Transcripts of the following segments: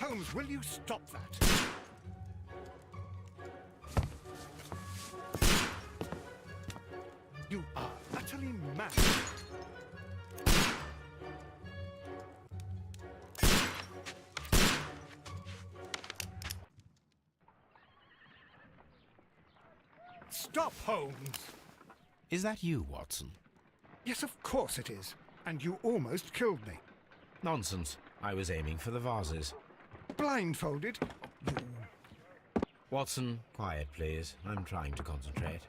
Holmes, will you stop that? You are utterly mad. Stop, Holmes! Is that you, Watson? Yes, of course it is. And you almost killed me. Nonsense. I was aiming for the vases. Blindfolded? Watson, quiet, please. I'm trying to concentrate.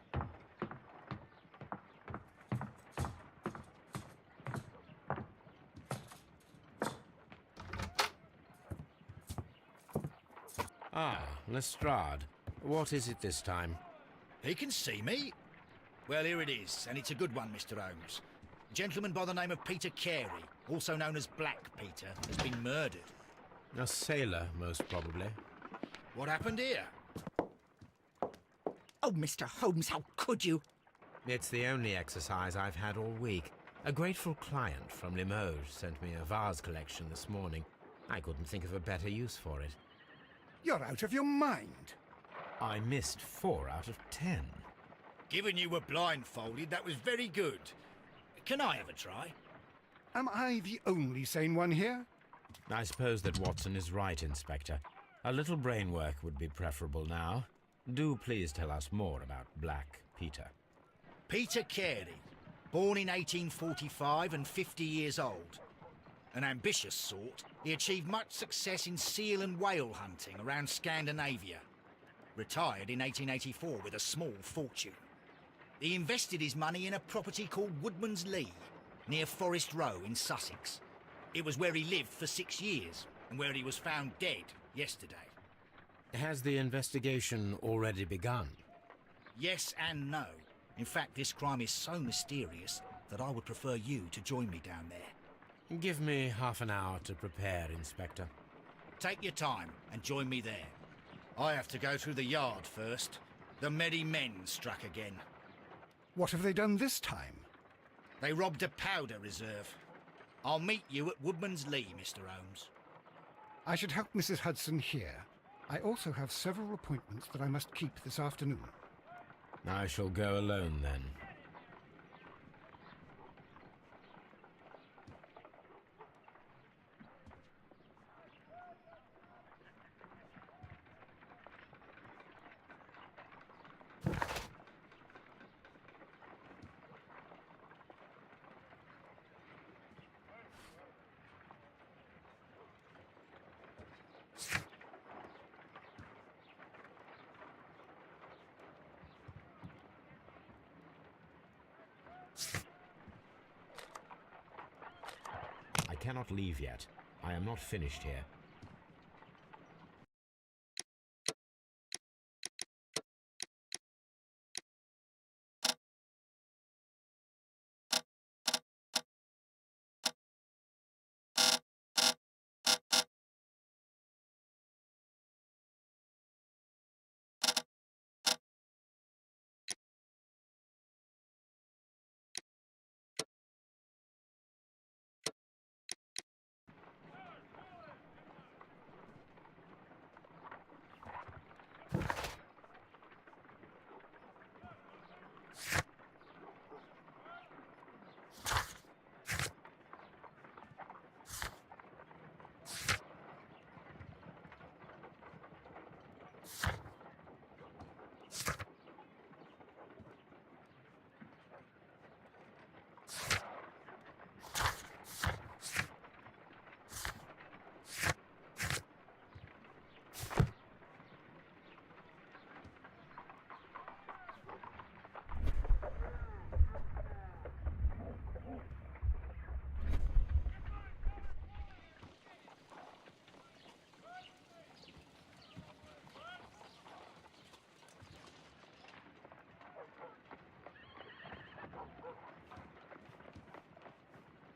Ah, Lestrade. What is it this time? He can see me. Well, here it is, and it's a good one, Mr. Holmes. A gentleman by the name of Peter Carey, also known as Black Peter, has been murdered. A sailor, most probably. What happened here? Oh, Mr. Holmes, how could you? It's the only exercise I've had all week. A grateful client from Limoges sent me a vase collection this morning. I couldn't think of a better use for it. You're out of your mind. I missed 4 out of 10. Given you were blindfolded, that was very good. Can I have a try? Am I the only sane one here? I suppose that Watson is right, Inspector. A little brain work would be preferable now. Do please tell us more about Black Peter. Peter Carey, born in 1845 and 50 years old. An ambitious sort, he achieved much success in seal and whale hunting around Scandinavia. Retired in 1884 with a small fortune. He invested his money in a property called Woodman's Lee, near Forest Row in Sussex. It was where he lived for 6 years, and where he was found dead yesterday. Has the investigation already begun? Yes and no. In fact, this crime is so mysterious that I would prefer you to join me down there. Give me half an hour to prepare, Inspector. Take your time and join me there. I have to go through the yard first. The Merry Men struck again. What have they done this time? They robbed a powder reserve. I'll meet you at Woodman's Lee, Mr. Holmes. I should help Mrs. Hudson here. I also have several appointments that I must keep this afternoon. I shall go alone, then. I cannot leave yet. I am not finished here.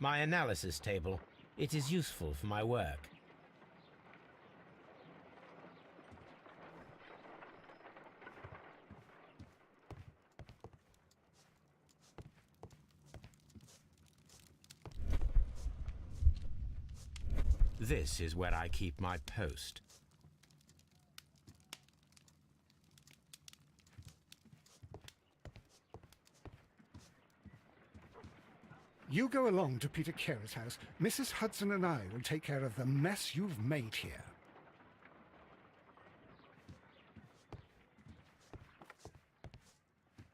My analysis table. It is useful for my work. This is where I keep my post. You go along to Peter Carey's house. Mrs. Hudson and I will take care of the mess you've made here.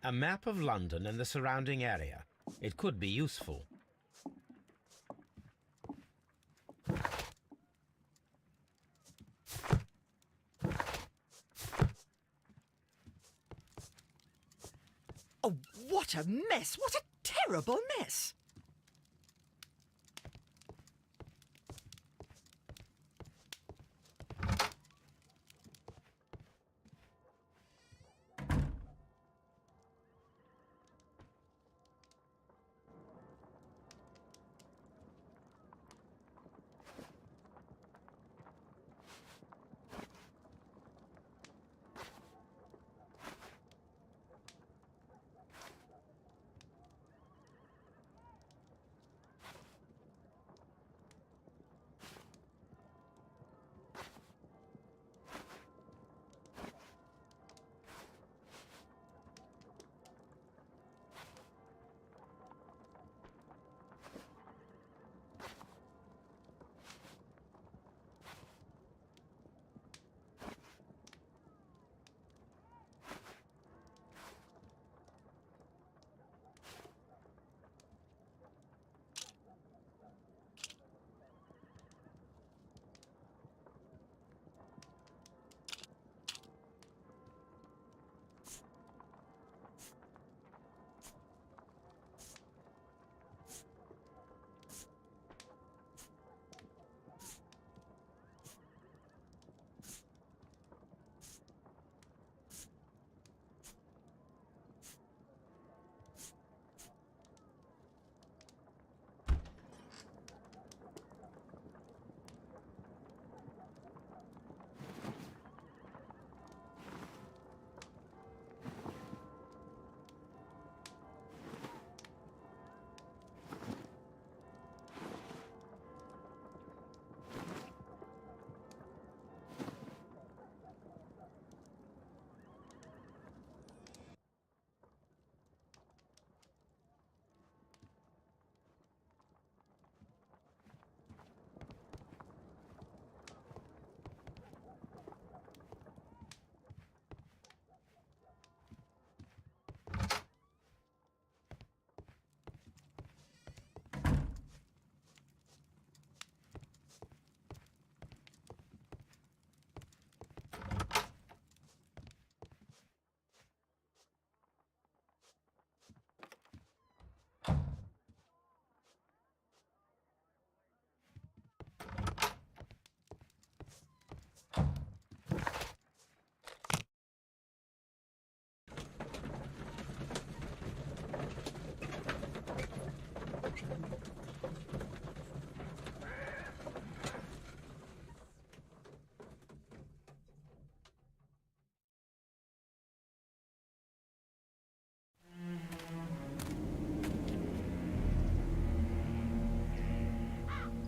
A map of London and the surrounding area. It could be useful. Oh, what a mess! What a terrible mess!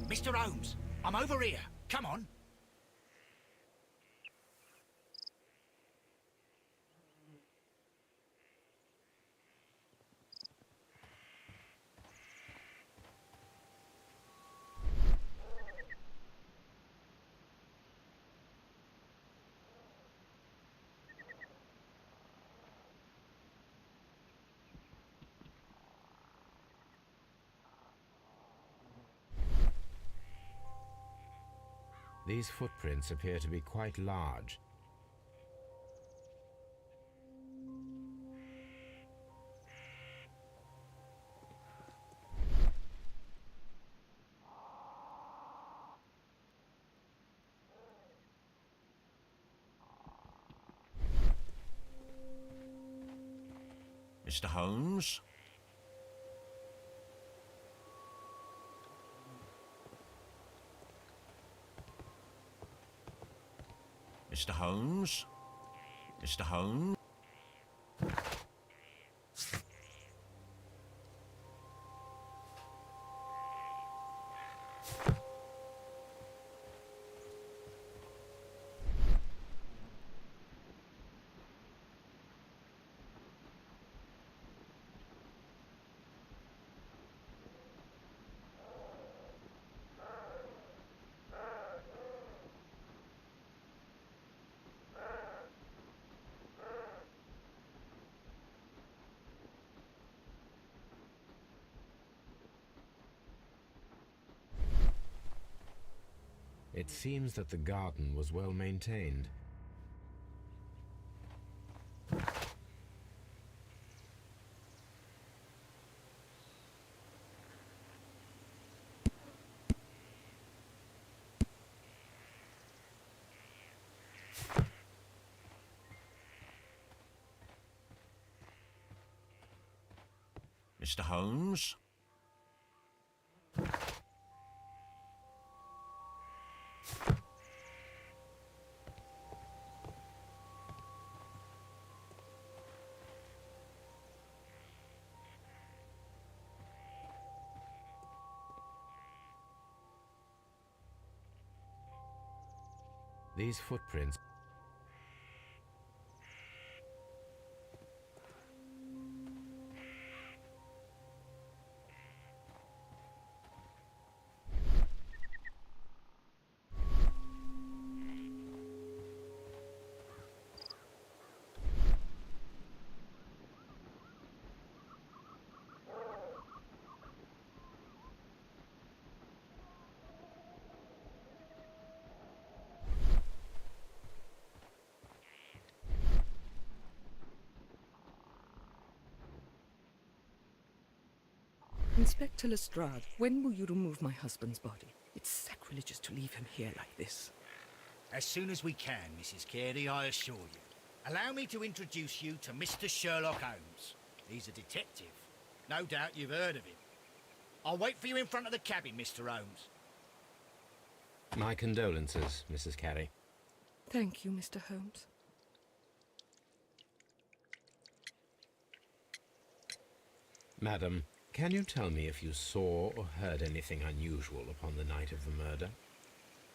Mr. Holmes, I'm over here. Come on. These footprints appear to be quite large. Mr. Holmes? Mr. Holmes? Mr. Holmes? It seems that the garden was well maintained. Mr. Holmes? These footprints. Inspector Lestrade, when will you remove my husband's body? It's sacrilegious to leave him here like this. As soon as we can, Mrs. Carey, I assure you. Allow me to introduce you to Mr. Sherlock Holmes. He's a detective. No doubt you've heard of him. I'll wait for you in front of the cabin, Mr. Holmes. My condolences, Mrs. Carey. Thank you, Mr. Holmes. Madam, can you tell me if you saw or heard anything unusual upon the night of the murder?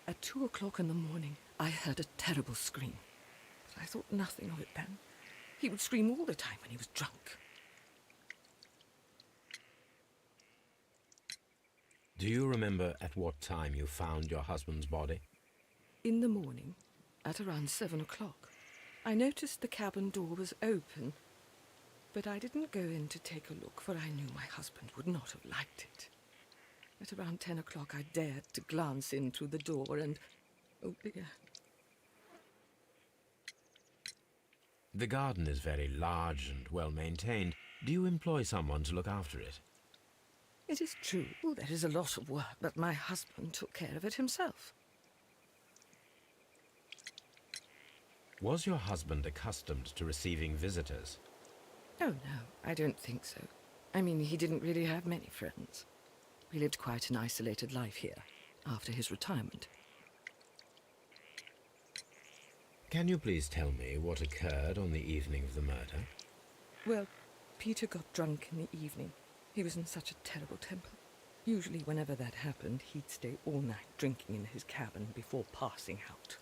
At 2 o'clock in the morning, I heard a terrible scream. But I thought nothing of it then. He would scream all the time when he was drunk. Do you remember at what time you found your husband's body? In the morning, at around 7 o'clock, I noticed the cabin door was open, but I didn't go in to take a look, for I knew my husband would not have liked it. At around 10 o'clock, I dared to glance in through the door and... oh dear. The garden is very large and well maintained. Do you employ someone to look after it? It is true, there is a lot of work, but my husband took care of it himself. Was your husband accustomed to receiving visitors? Oh, no, I don't think so. I mean, he didn't really have many friends. He lived quite an isolated life here, after his retirement. Can you please tell me what occurred on the evening of the murder? Well, Peter got drunk in the evening. He was in such a terrible temper. Usually, whenever that happened, he'd stay all night drinking in his cabin before passing out.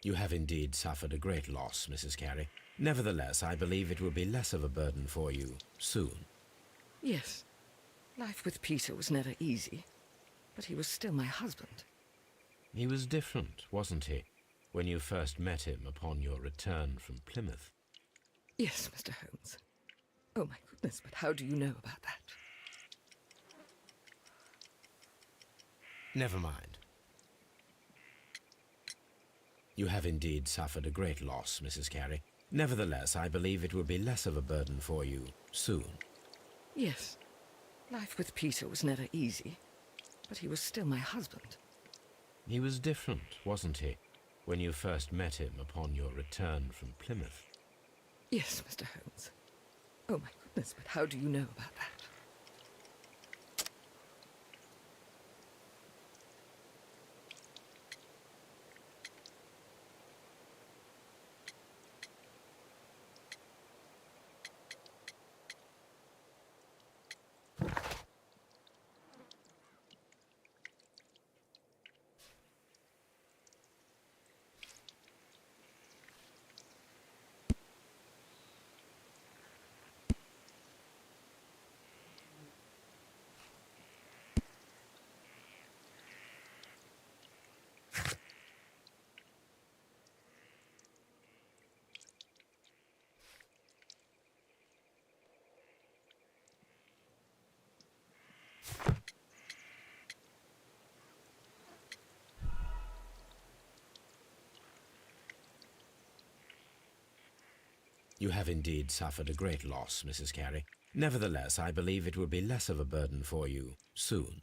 You have indeed suffered a great loss, Mrs. Carey. Nevertheless, I believe it will be less of a burden for you soon. Yes, life with Peter was never easy, but he was still my husband. He was different, wasn't he, when you first met him upon your return from Plymouth? Yes, Mr. Holmes. Oh, my goodness, but how do you know about that? Never mind. You have indeed suffered a great loss, Mrs. Carey. Nevertheless, I believe it will be less of a burden for you soon. Yes. Life with Peter was never easy, but he was still my husband. He was different, wasn't he, when you first met him upon your return from Plymouth? Yes, Mr. Holmes. Oh, my goodness, but how do you know about that? You have indeed suffered a great loss, Mrs. Carey. Nevertheless, I believe it will be less of a burden for you soon.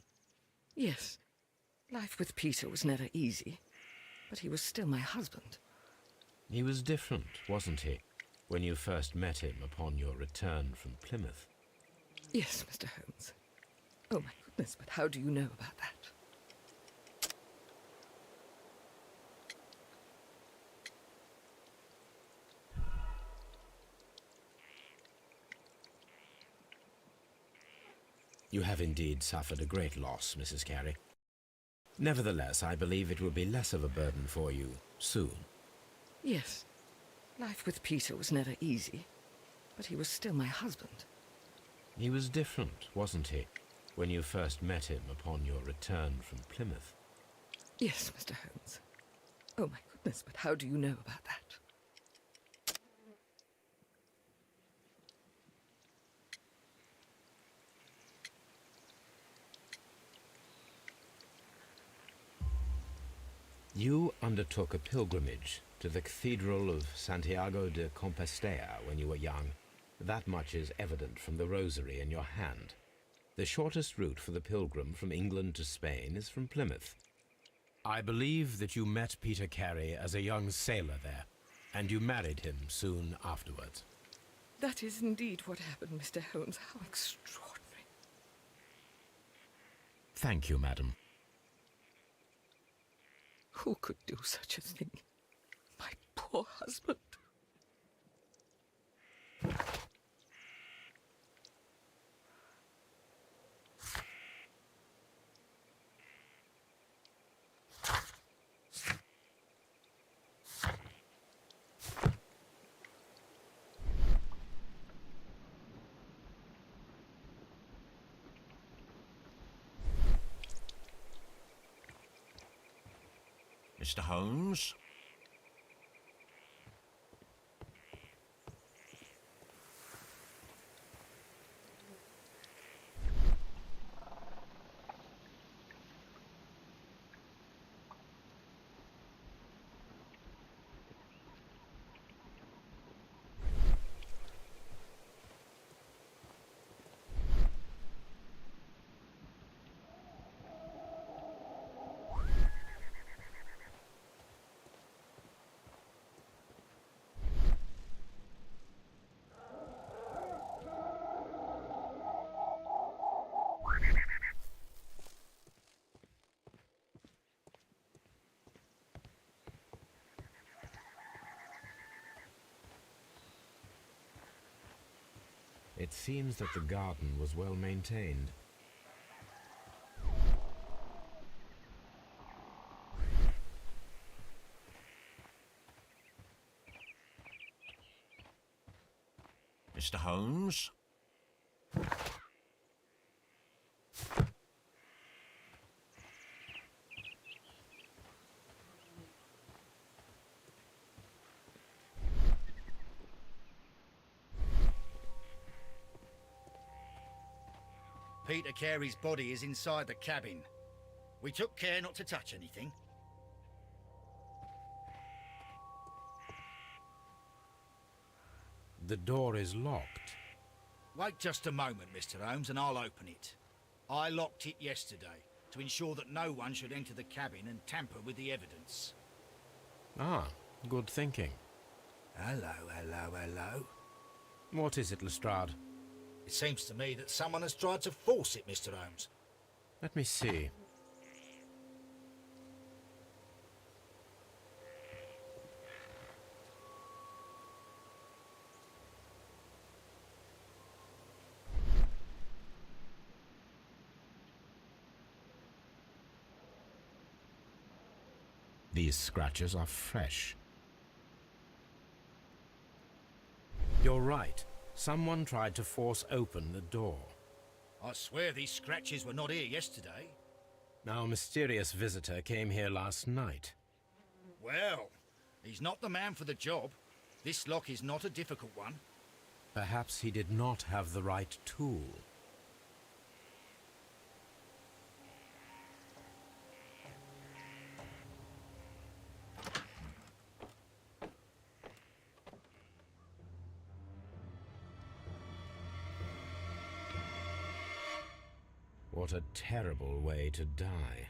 Yes. Life with Peter was never easy, but he was still my husband. He was different, wasn't he, when you first met him upon your return from Plymouth? Yes, Mr. Holmes. Oh, my goodness, but how do you know about that? You have indeed suffered a great loss, Mrs. Carey. Nevertheless, I believe it will be less of a burden for you soon. Yes. Life with Peter was never easy, but he was still my husband. He was different, wasn't he, when you first met him upon your return from Plymouth? Yes, Mr. Holmes. Oh, my goodness, but how do you know about that? You undertook a pilgrimage to the Cathedral of Santiago de Compostela when you were young. That much is evident from the rosary in your hand. The shortest route for the pilgrim from England to Spain is from Plymouth. I believe that you met Peter Carey as a young sailor there, and you married him soon afterwards. That is indeed what happened, Mr. Holmes. How extraordinary. Thank you, madam. Who could do such a thing? My poor husband. Mr. Holmes? It seems that the garden was well maintained. Mr. Holmes? Peter Carey's body is inside the cabin. We took care not to touch anything. The door is locked. Wait just a moment, Mr. Holmes, and I'll open it. I locked it yesterday to ensure that no one should enter the cabin and tamper with the evidence. Ah, good thinking. Hello. What is it, Lestrade? It seems to me that someone has tried to force it, Mr. Holmes. Let me see. These scratches are fresh. You're right. Someone tried to force open the door. I swear these scratches were not here yesterday. Our mysterious visitor came here last night. Well, he's not the man for the job. This lock is not a difficult one. Perhaps he did not have the right tool. What a terrible way to die.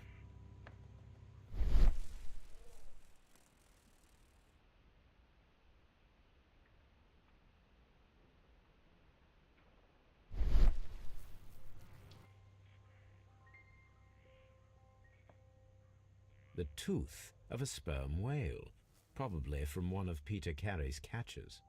The tooth of a sperm whale, probably from one of Peter Carey's catches.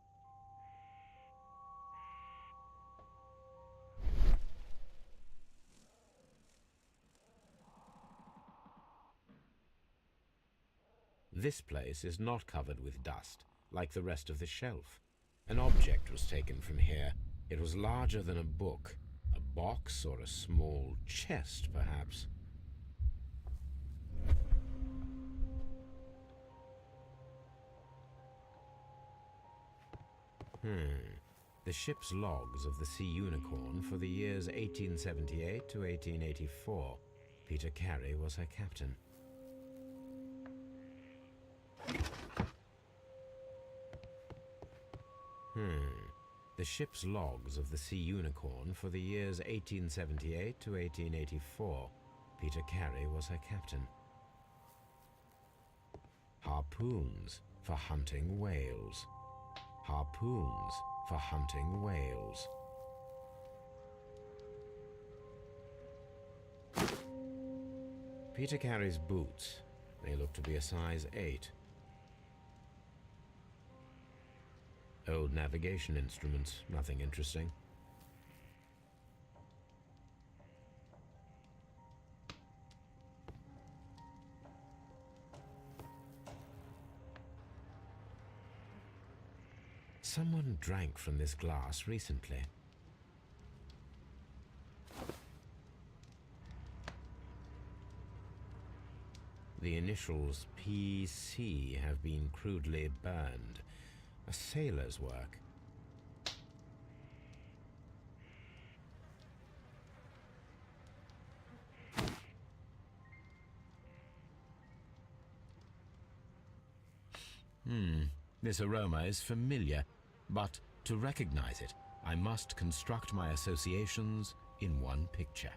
This place is not covered with dust, like the rest of the shelf. An object was taken from here. It was larger than a book, a box or a small chest, perhaps. The ship's logs of the Sea Unicorn for the years 1878 to 1884. Peter Carey was her captain. The ship's logs of the Sea Unicorn for the years 1878 to 1884. Peter Carey was her captain. Harpoons for hunting whales. Harpoons for hunting whales. Peter Carey's boots. They look to be a size 8. Old navigation instruments, nothing interesting. Someone drank from this glass recently. The initials PC have been crudely burned. A sailor's work. This aroma is familiar, but to recognize it, I must construct my associations in one picture.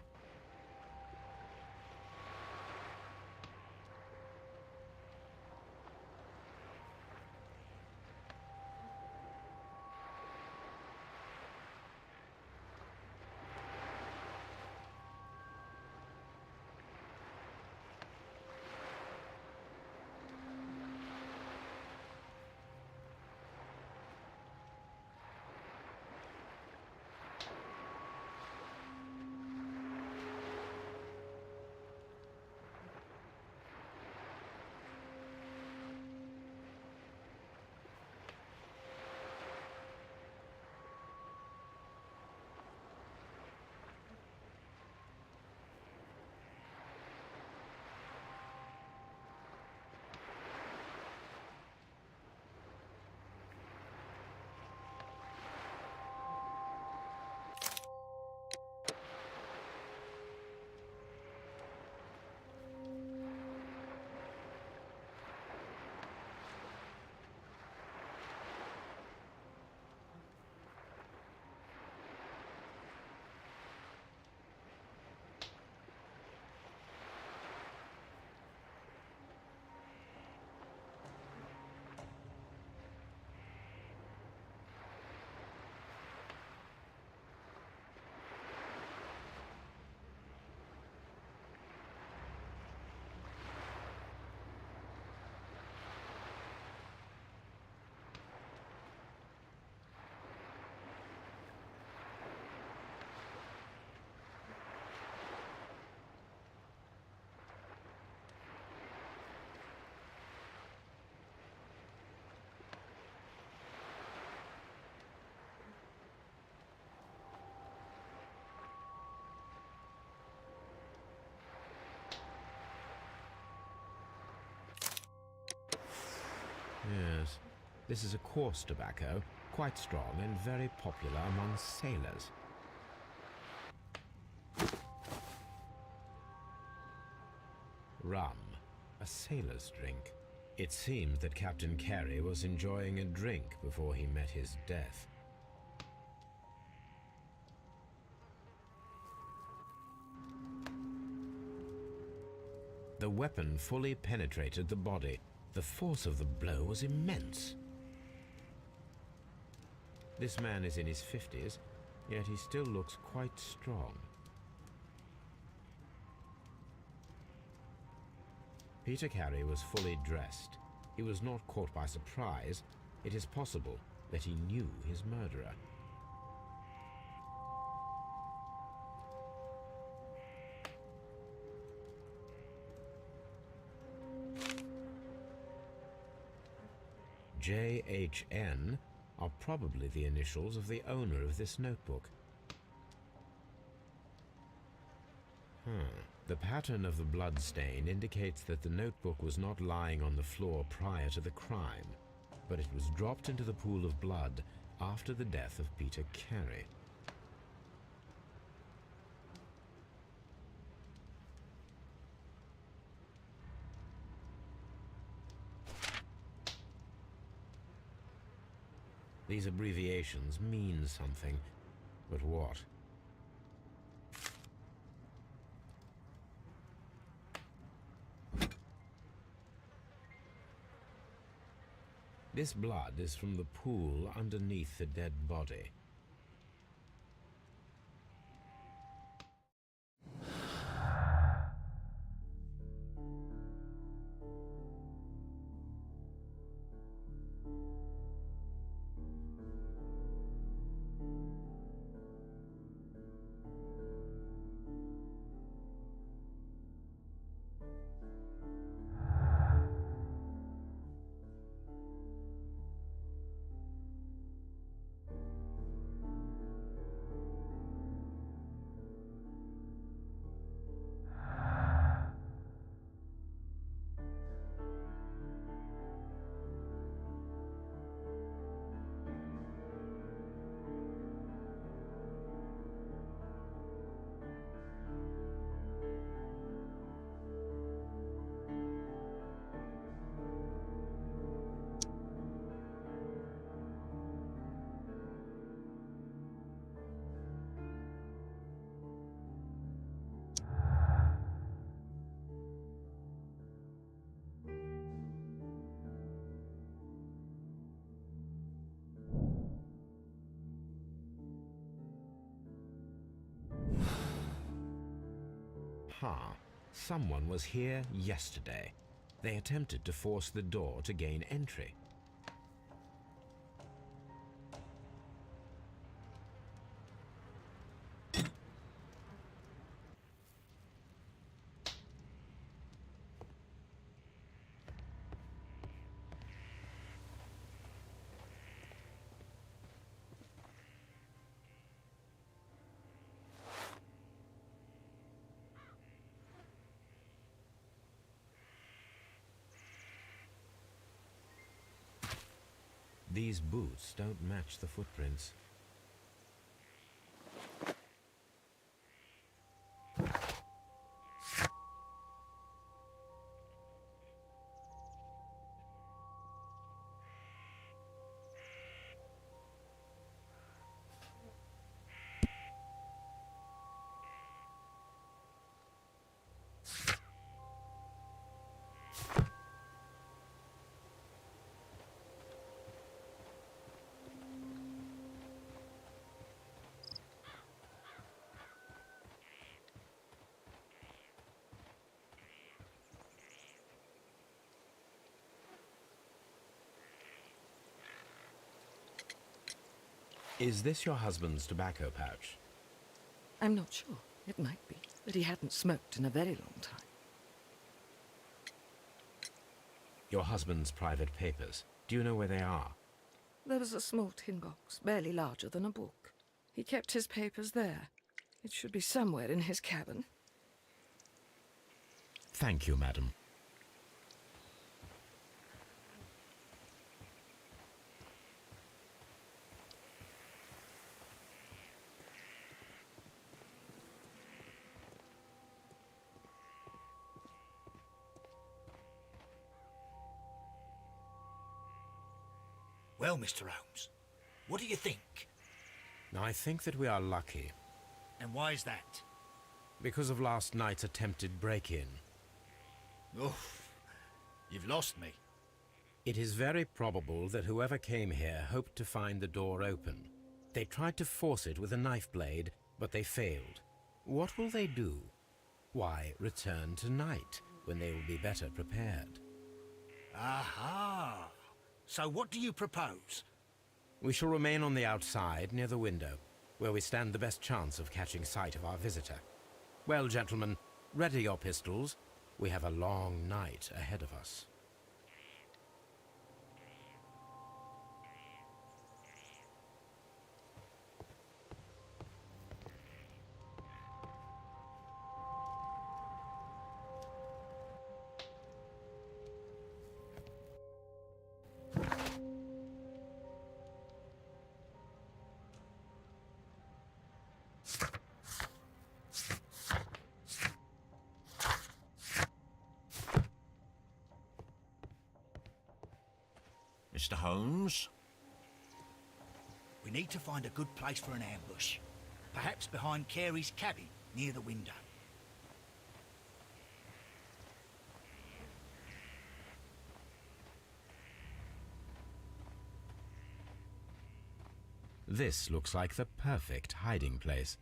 This is a coarse tobacco, quite strong and very popular among sailors. Rum, a sailor's drink. It seems that Captain Carey was enjoying a drink before he met his death. The weapon fully penetrated the body. The force of the blow was immense. This man is in his 50s, yet he still looks quite strong. Peter Carey was fully dressed. He was not caught by surprise. It is possible that he knew his murderer. JHN are probably the initials of the owner of this notebook. The pattern of the blood stain indicates that the notebook was not lying on the floor prior to the crime, but it was dropped into the pool of blood after the death of Peter Carey. These abbreviations mean something, but what? This blood is from the pool underneath the dead body. Someone was here yesterday. They attempted to force the door to gain entry. These boots don't match the footprints. Is this your husband's tobacco pouch? I'm not sure. It might be, but he hadn't smoked in a very long time. Your husband's private papers. Do you know where they are? There was a small tin box, barely larger than a book. He kept his papers there. It should be somewhere in his cabin. Thank you, madam. Well, Mr. Holmes, what do you think? I think that we are lucky And why is that? because of last night's attempted break-in. Oof, you've lost me. It is very probable that whoever came here hoped to find the door open. They tried to force it with a knife blade, but they failed. What will they do? Why, return tonight, when they will be better prepared. Aha! So what do you propose? We shall remain on the outside, near the window, where we stand the best chance of catching sight of our visitor. Well, gentlemen, ready your pistols. We have a long night ahead of us. Mr. Holmes? We need to find a good place for an ambush. Perhaps behind Carey's cabin, near the window. This looks like the perfect hiding place.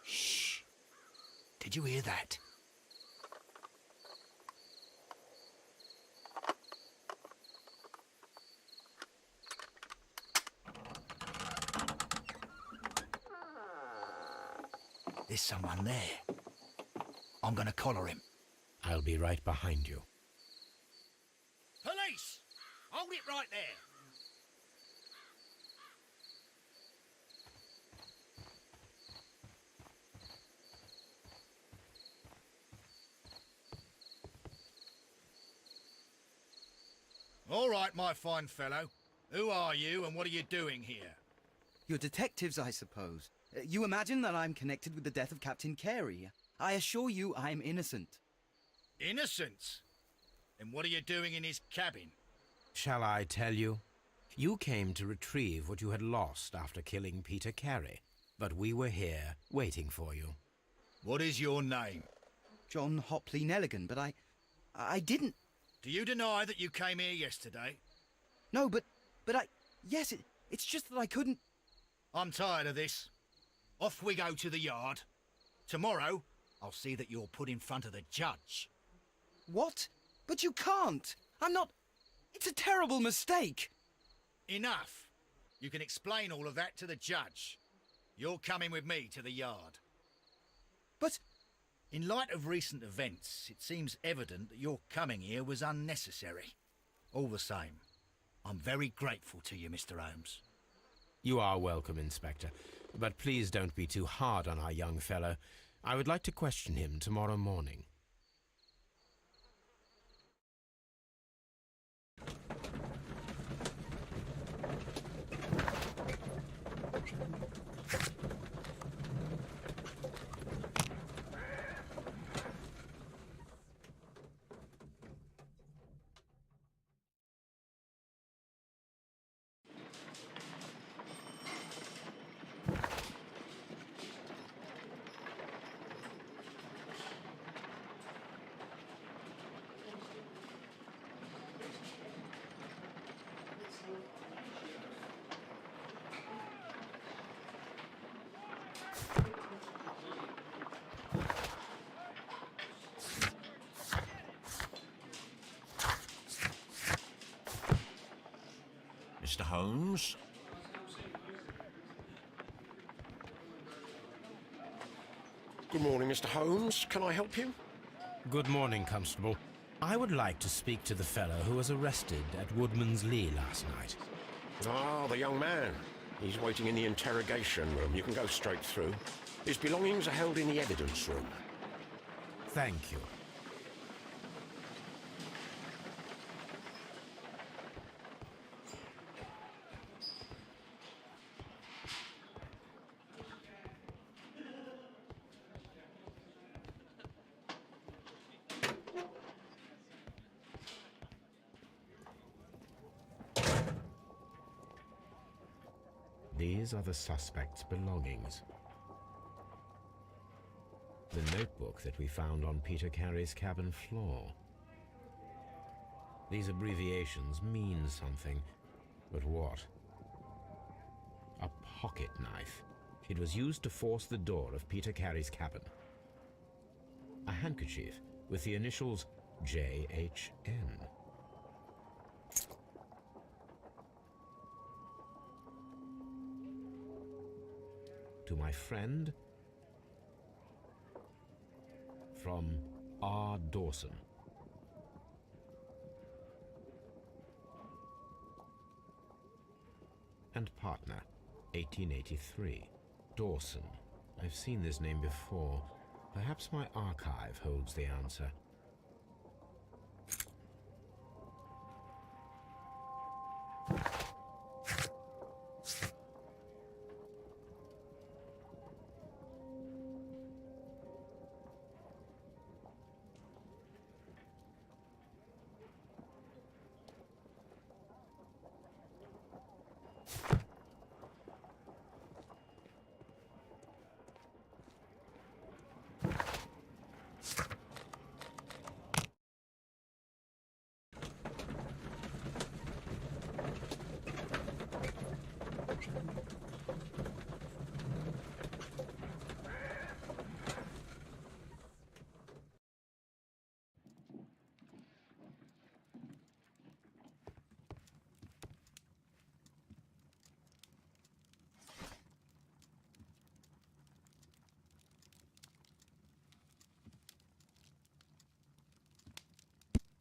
Shh! Did you hear that? There's someone there. I'm gonna collar him. I'll be right behind you. Police! Hold it right there! All right, my fine fellow. Who are you and what are you doing here? You're detectives, I suppose. You imagine that I'm connected with the death of Captain Carey. I assure you I'm innocent. Innocent? And what are you doing in his cabin? Shall I tell you? You came to retrieve what you had lost after killing Peter Carey, but we were here waiting for you. What is your name? John Hopley Nelligan, but I didn't... Do you deny that you came here yesterday? No, but yes, it's just that I couldn't... I'm tired of this. Off we go to the yard. Tomorrow, I'll see that you're put in front of the judge. What? But you can't! I'm not... It's a terrible mistake! Enough. You can explain all of that to the judge. You're coming with me to the yard. But... In light of recent events, it seems evident that your coming here was unnecessary. All the same, I'm very grateful to you, Mr. Holmes. You are welcome, Inspector, but please don't be too hard on our young fellow. I would like to question him tomorrow morning. Holmes. Good morning, Mr. Holmes. Can I help you? Good morning, Constable. I would like to speak to the fellow who was arrested at Woodman's Lee last night. Ah, the young man. He's waiting in the interrogation room. You can go straight through. His belongings are held in the evidence room. Thank you. These are the suspect's belongings. The notebook that we found on Peter Carey's cabin floor. These abbreviations mean something, but what? A pocket knife. It was used to force the door of Peter Carey's cabin. A handkerchief with the initials JHN. To my friend, from R. Dawson. And partner, 1883. Dawson. I've seen this name before. Perhaps my archive holds the answer.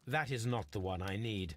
That is not the one I need.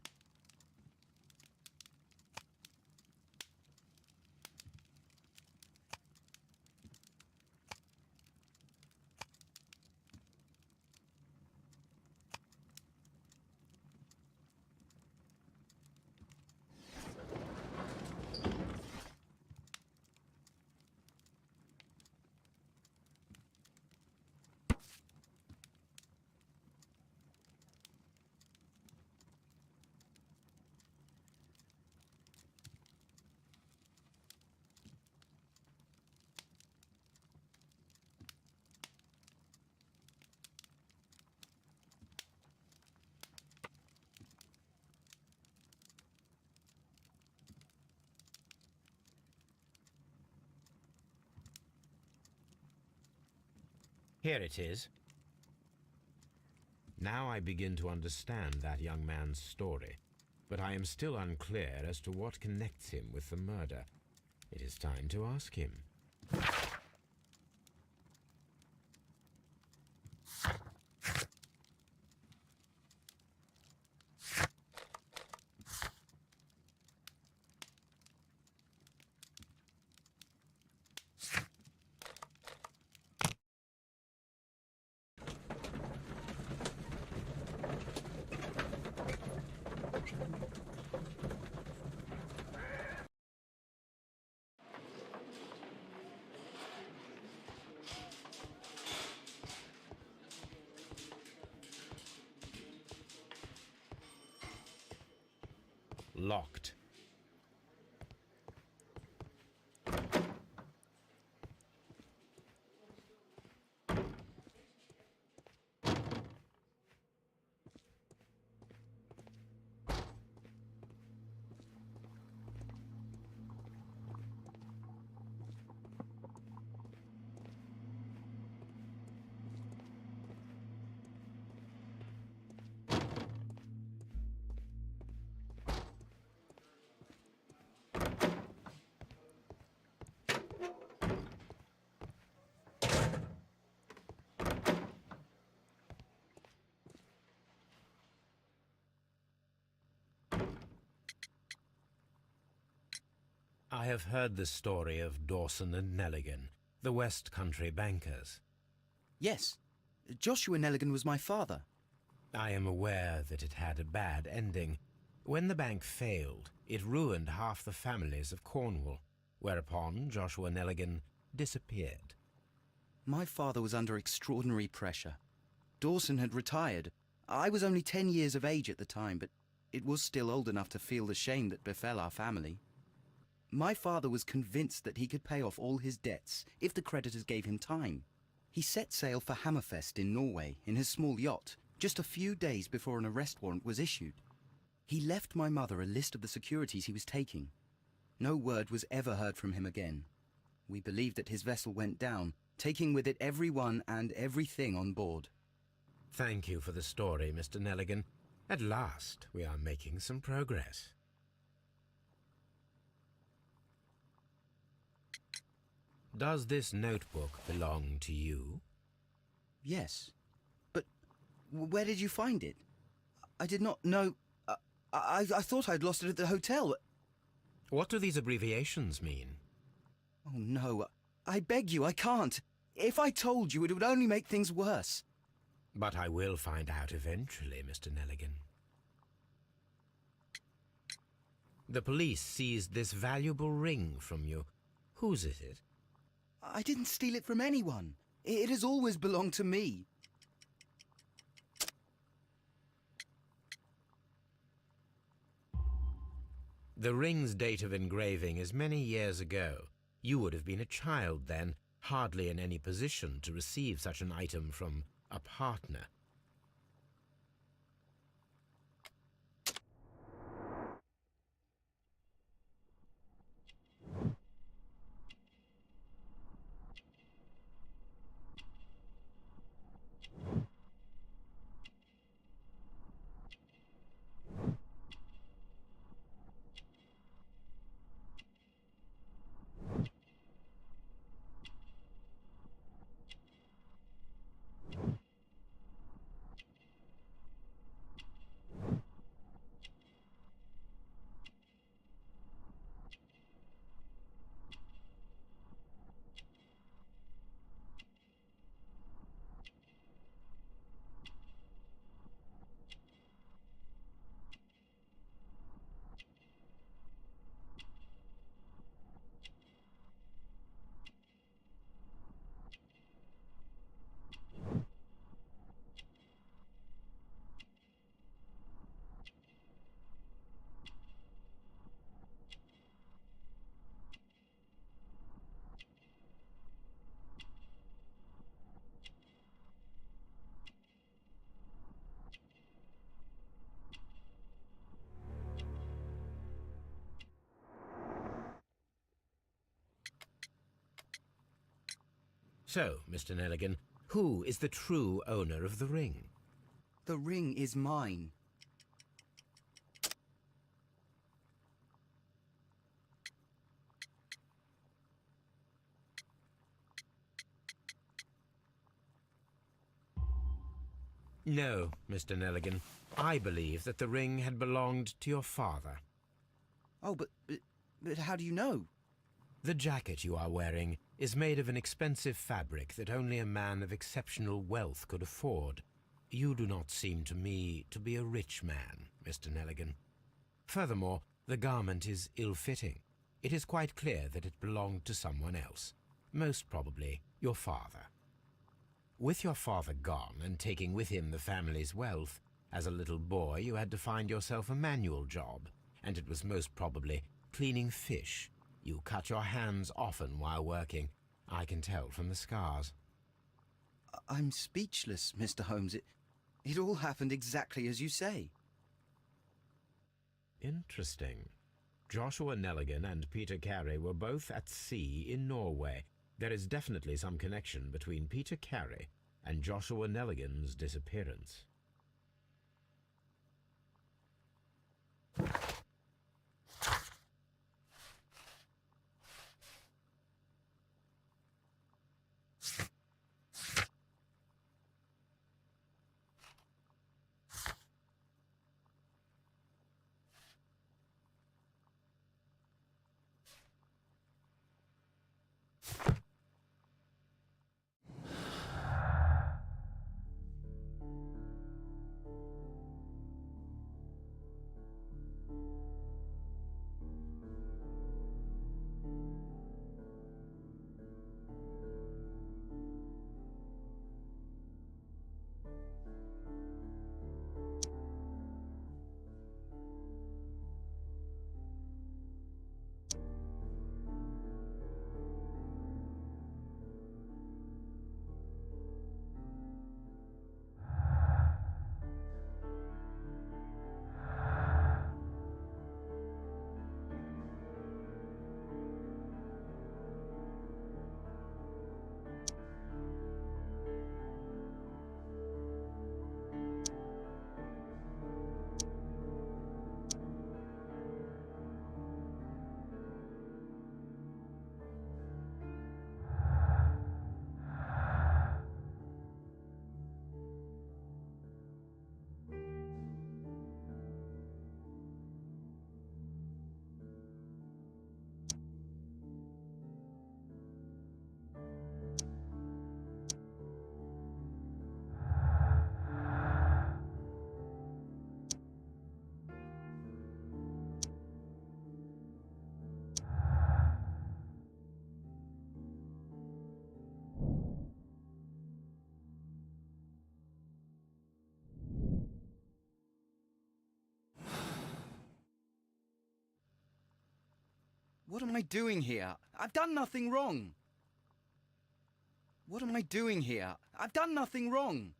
Here it is. Now I begin to understand that young man's story, but I am still unclear as to what connects him with the murder. It is time to ask him. Locked. I have heard the story of Dawson and Nelligan, the West Country bankers. Yes, Joshua Nelligan was my father. I am aware that it had a bad ending. When the bank failed, it ruined half the families of Cornwall, whereupon Joshua Nelligan disappeared. My father was under extraordinary pressure. Dawson had retired. I was only 10 years of age at the time, but it was still old enough to feel the shame that befell our family. My father was convinced that he could pay off all his debts if the creditors gave him time. He set sail for Hammerfest in Norway in his small yacht just a few days before an arrest warrant was issued. He left my mother a list of the securities he was taking. No word was ever heard from him again. We believe that his vessel went down, taking with it everyone and everything on board. Thank you for the story, Mr. Nelligan. At last, we are making some progress. Does this notebook belong to you? Yes. But where did you find it? I did not know... I thought I'd lost it at the hotel. What do these abbreviations mean? Oh, no. I beg you, I can't. If I told you, it would only make things worse. But I will find out eventually, Mr. Nelligan. The police seized this valuable ring from you. Whose is it? I didn't steal it from anyone. It has always belonged to me. The ring's date of engraving is many years ago. You would have been a child then, hardly in any position to receive such an item from a partner. So, Mr. Nelligan, who is the true owner of the ring? The ring is mine. No, Mr. Nelligan. I believe that the ring had belonged to your father. Oh, but how do you know? The jacket you are wearing is made of an expensive fabric that only a man of exceptional wealth could afford. You do not seem to me to be a rich man, Mr. Nelligan. Furthermore, the garment is ill-fitting. It is quite clear that it belonged to someone else, most probably your father. With your father gone and taking with him the family's wealth, as a little boy you had to find yourself a manual job, and it was most probably cleaning fish. You cut your hands often while working. I can tell from the scars. I'm speechless, Mr. Holmes. It all happened exactly as you say. Interesting. Joshua Nelligan and Peter Carey were both at sea in Norway. There is definitely some connection between Peter Carey and Joshua Nelligan's disappearance. What am I doing here? I've done nothing wrong. What am I doing here? I've done nothing wrong.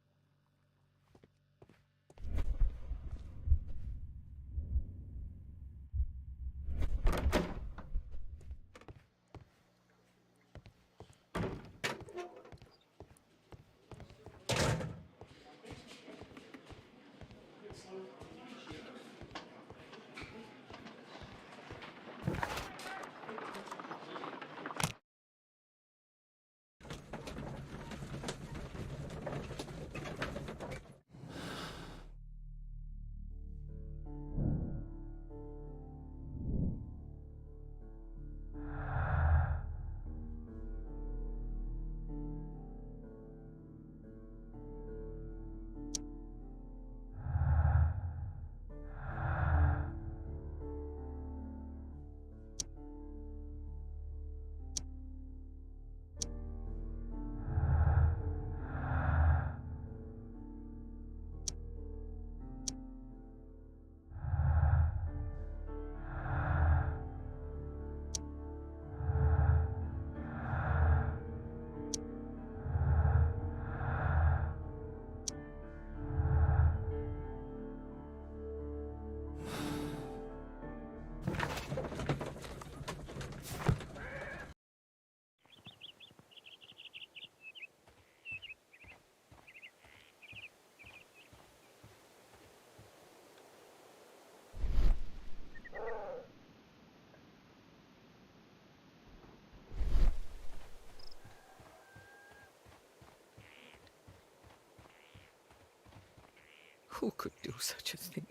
Who could do such a thing?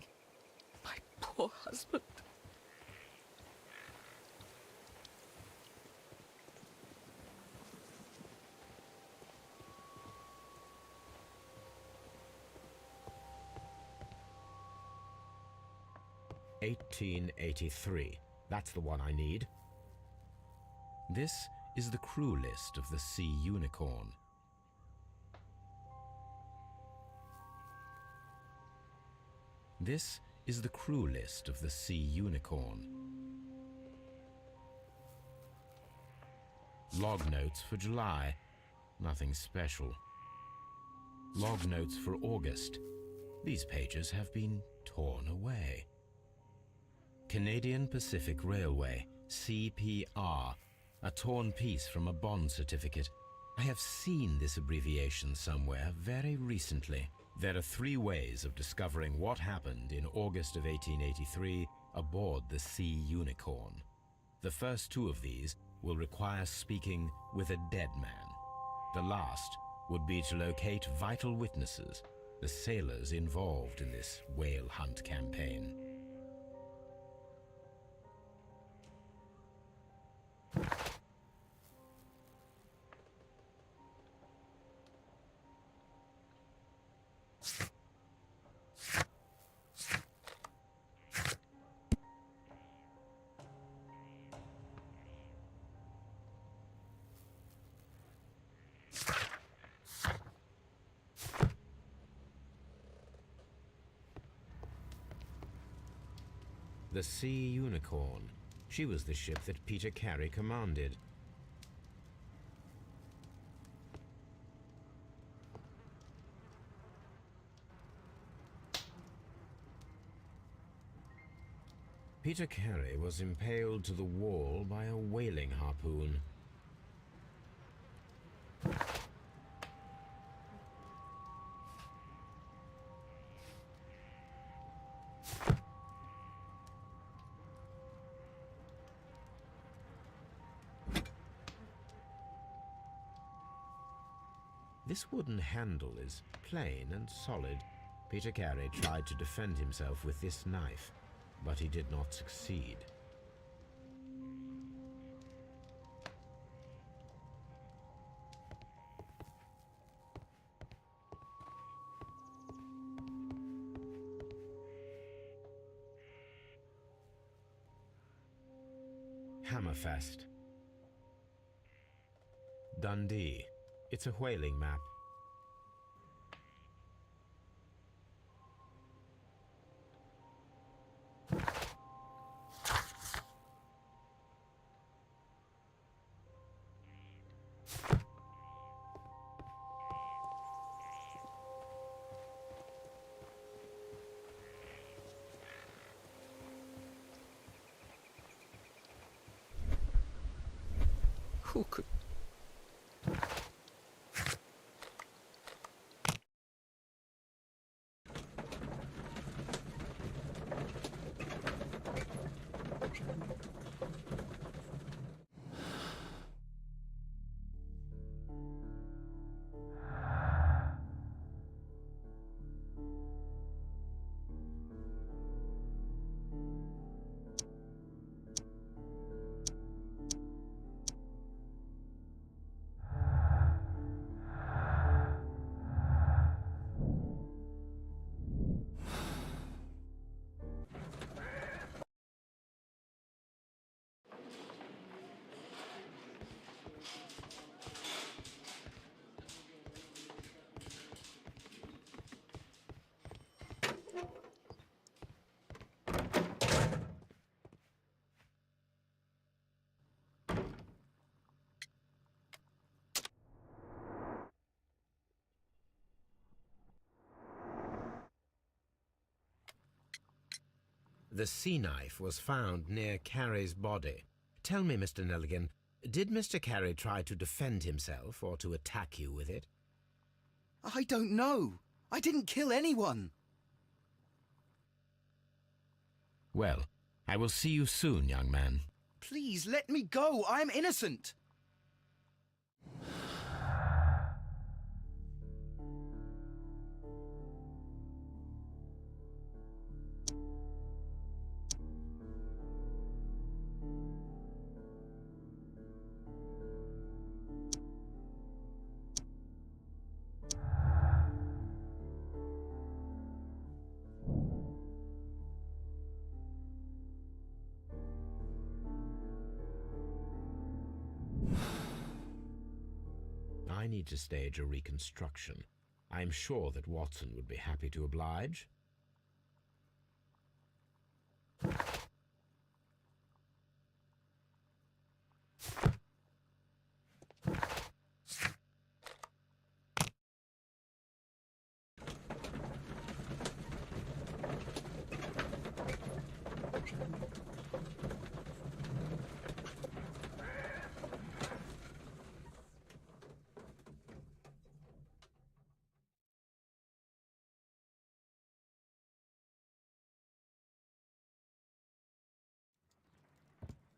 My poor husband. "1883. That's the one I need. This is the crew list of the Sea Unicorn. This is the crew list of the Sea Unicorn. Log notes for July. Nothing special. Log notes for August. These pages have been torn away. Canadian Pacific Railway, CPR, a torn piece from a bond certificate. I have seen this abbreviation somewhere very recently. There are 3 ways of discovering what happened in August of 1883 aboard the Sea Unicorn. The first 2 of these will require speaking with a dead man. The last would be to locate vital witnesses, the sailors involved in this whale hunt campaign. The Sea Unicorn. She was the ship that Peter Carey commanded. Peter Carey was impaled to the wall by a whaling harpoon. This wooden handle is plain and solid. Peter Carey tried to defend himself with this knife, but he did not succeed. Hammerfest. Dundee. It's a whaling map. Who could... The sea knife was found near Carey's body. Tell me, Mr. Nelligan, did Mr. Carey try to defend himself or to attack you with it? I don't know. I didn't kill anyone. Well, I will see you soon, young man. Please, let me go. I'm innocent. I need to stage a reconstruction. I'm sure that Watson would be happy to oblige.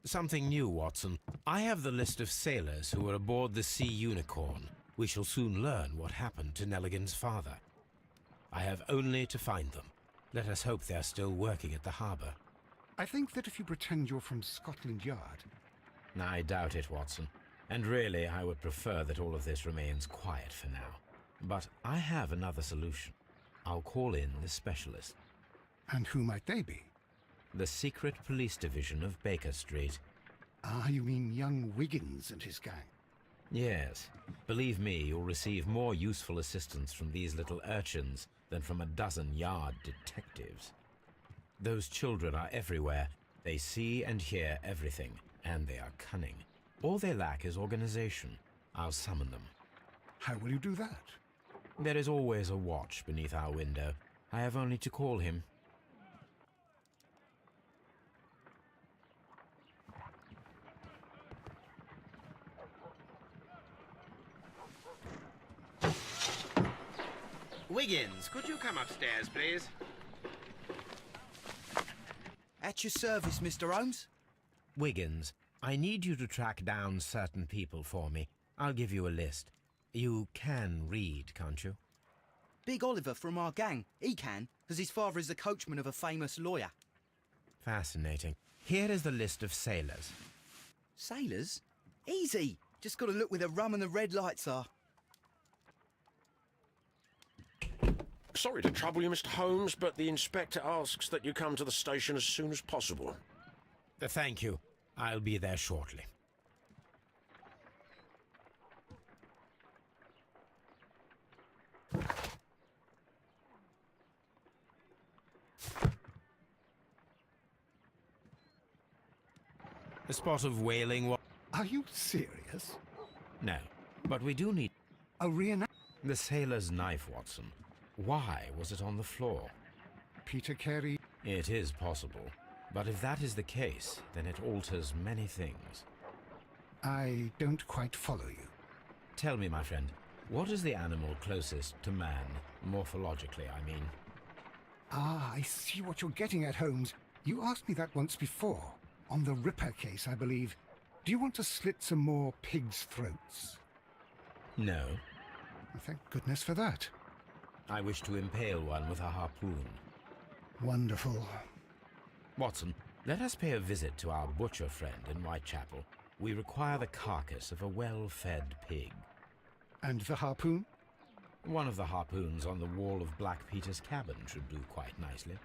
Something new, Watson. I have the list of sailors who were aboard the Sea Unicorn. We shall soon learn what happened to Nelligan's father. I have only to find them. Let us hope they are still working at the harbour. I think that if you pretend you're from Scotland Yard... I doubt it, Watson. And really, I would prefer that all of this remains quiet for now. But I have another solution. I'll call in the specialist. And who might they be? The secret police division of Baker Street. Ah, you mean young Wiggins and his gang? Yes. Believe me, you'll receive more useful assistance from these little urchins than from a dozen yard detectives. Those children are everywhere. They see and hear everything, and they are cunning. All they lack is organization. I'll summon them. How will you do that? There is always a watch beneath our window. I have only to call him. Wiggins, could you come upstairs, please? At your service, Mr. Holmes. Wiggins, I need you to track down certain people for me. I'll give you a list. You can read, can't you? Big Oliver from our gang. He can, because his father is the coachman of a famous lawyer. Fascinating. Here is the list of sailors. Sailors? Easy. Just got to look where the rum and the red lights are. Sorry to trouble you, Mr. Holmes, but the inspector asks that you come to the station as soon as possible. Thank you. I'll be there shortly. A spot of whaling. Are you serious? No, but we do need A reenact... the sailor's knife, Watson. Why was it on the floor? Peter Carey... It is possible, but if that is the case, then it alters many things. I don't quite follow you. Tell me, my friend, what is the animal closest to man, morphologically, I mean? Ah, I see what you're getting at, Holmes. You asked me that once before. On the Ripper case, I believe. Do you want to slit some more pigs' throats? No. Thank goodness for that. I wish to impale one with a harpoon. Wonderful. Watson, let us pay a visit to our butcher friend in Whitechapel. We require the carcass of a well-fed pig. And the harpoon? One of the harpoons on the wall of Black Peter's cabin should do quite nicely.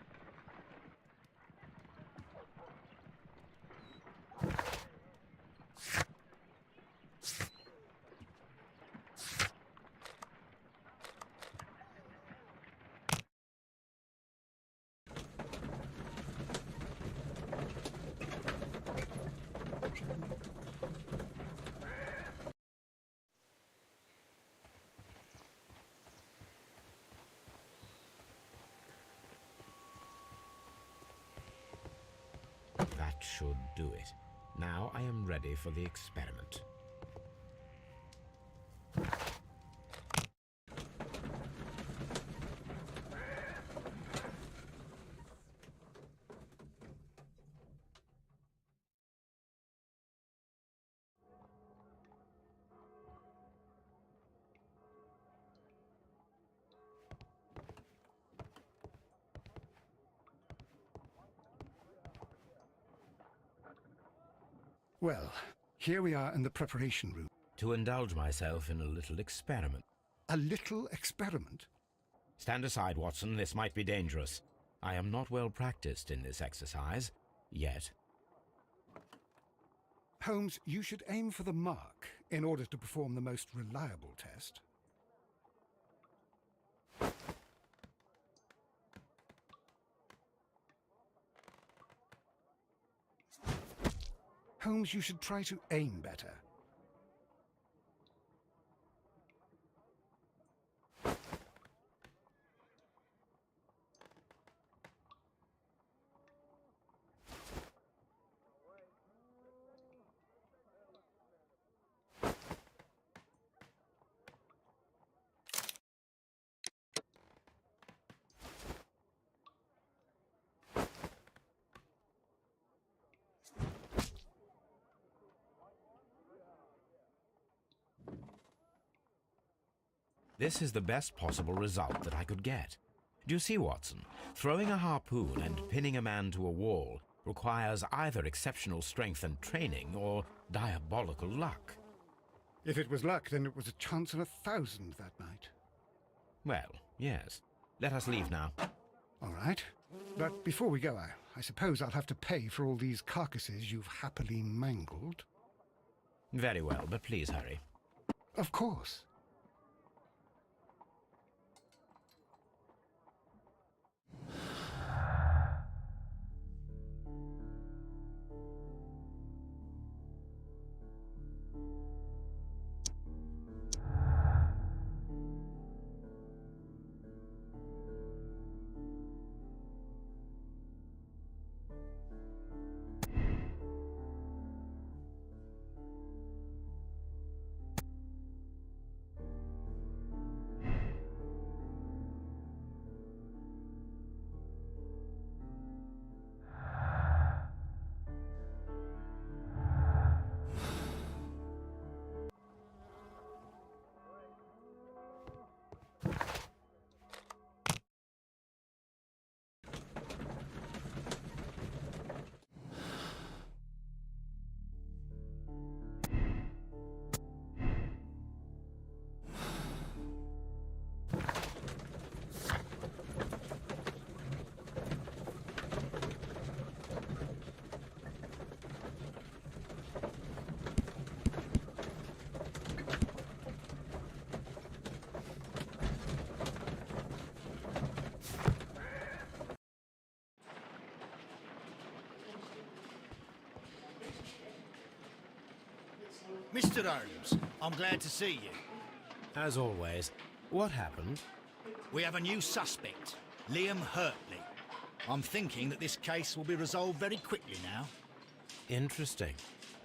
That should do it. Now I am ready for the experiment. Well, here we are in the preparation room. To indulge myself in a little experiment. A little experiment? Stand aside, Watson. This might be dangerous. I am not well practiced in this exercise, yet. Holmes, you should aim for the mark in order to perform the most reliable test. Holmes, you should try to aim better. This is the best possible result that I could get. Do you see, Watson? Throwing a harpoon and pinning a man to a wall requires either exceptional strength and training or diabolical luck. If it was luck, then it was a chance in 1,000 that night. Well, yes. Let us leave now. All right. But before we go, I suppose I'll have to pay for all these carcasses you've happily mangled. Very well, but please hurry. Of course. Mr. Holmes, I'm glad to see you. As always, what happened? We have a new suspect, Liam Hurtley. I'm thinking that this case will be resolved very quickly now. Interesting.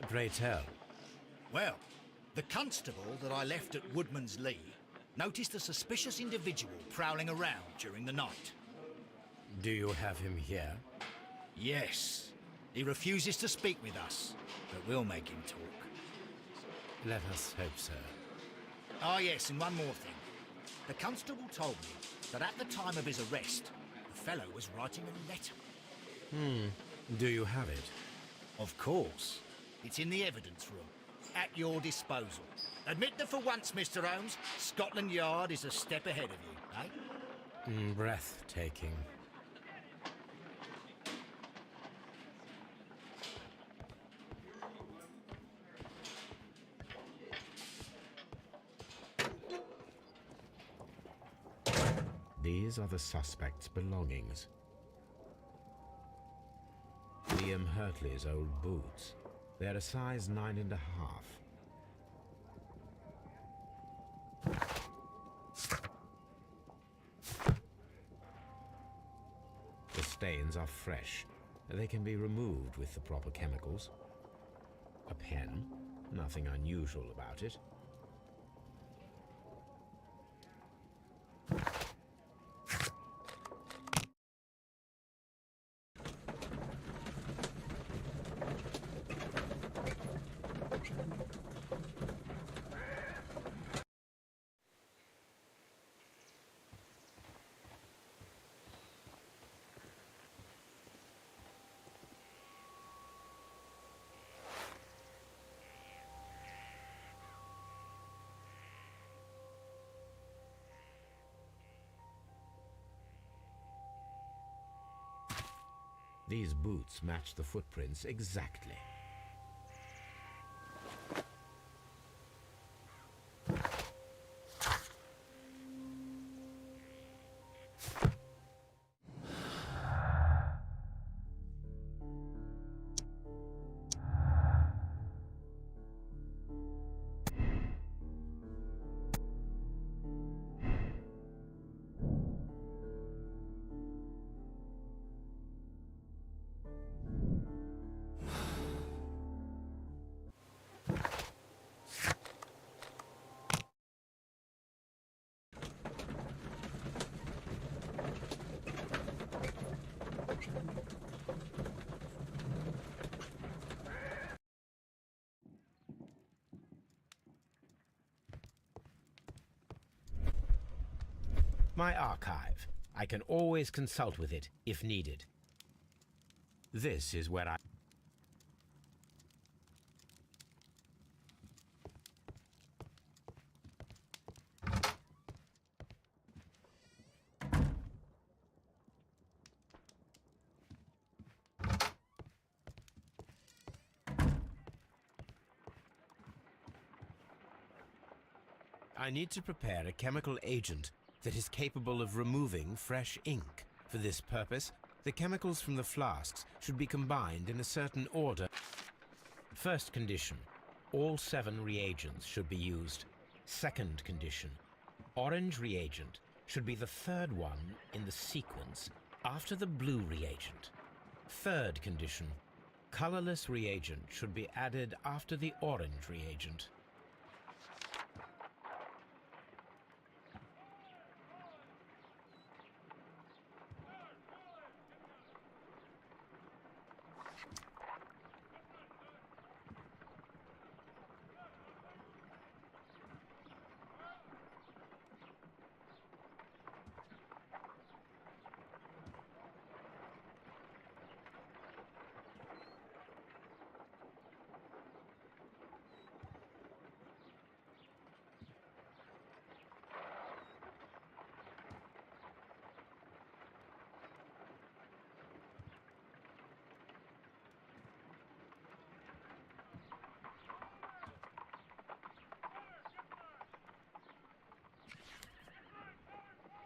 Pray tell. Well, the constable that I left at Woodman's Lee noticed a suspicious individual prowling around during the night. Do you have him here? Yes. He refuses to speak with us, but we'll make him talk. Let us hope so. Ah, yes, and one more thing. The constable told me that at the time of his arrest, the fellow was writing a letter. Do you have it? Of course. It's in the evidence room, at your disposal. Admit that for once, Mr. Holmes, Scotland Yard is a step ahead of you, eh? Breathtaking. These are the suspect's belongings. Liam Hurtley's old boots. They're a size 9.5. The stains are fresh. They can be removed with the proper chemicals. A pen. Nothing unusual about it. These boots match the footprints exactly. My archive. I can always consult with it if needed. This is where I need to prepare a chemical agent that is capable of removing fresh ink. For this purpose, the chemicals from the flasks should be combined in a certain order. First condition, all 7 reagents should be used. Second condition, orange reagent should be the 3rd one in the sequence after the blue reagent. Third condition, colorless reagent should be added after the orange reagent.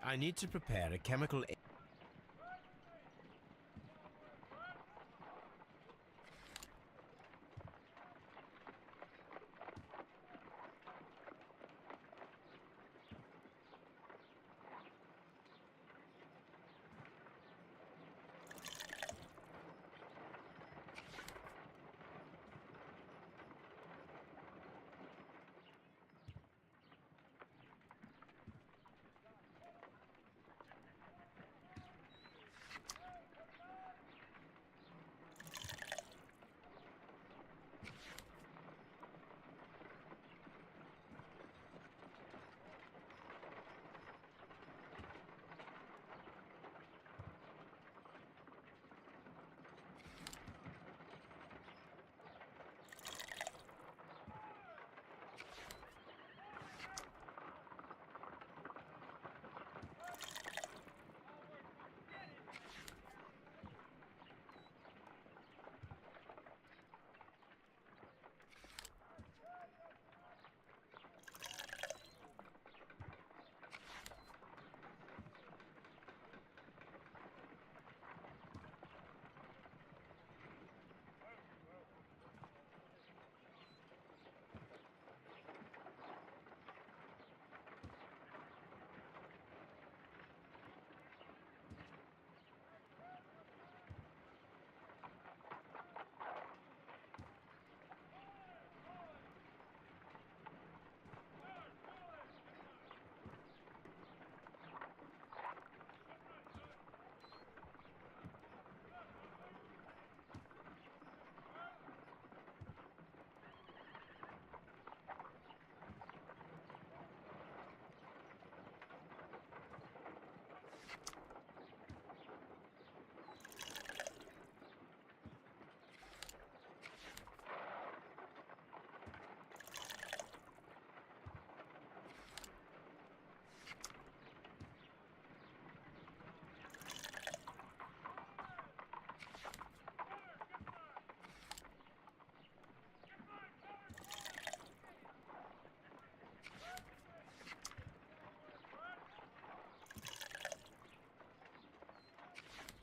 I need to prepare a chemical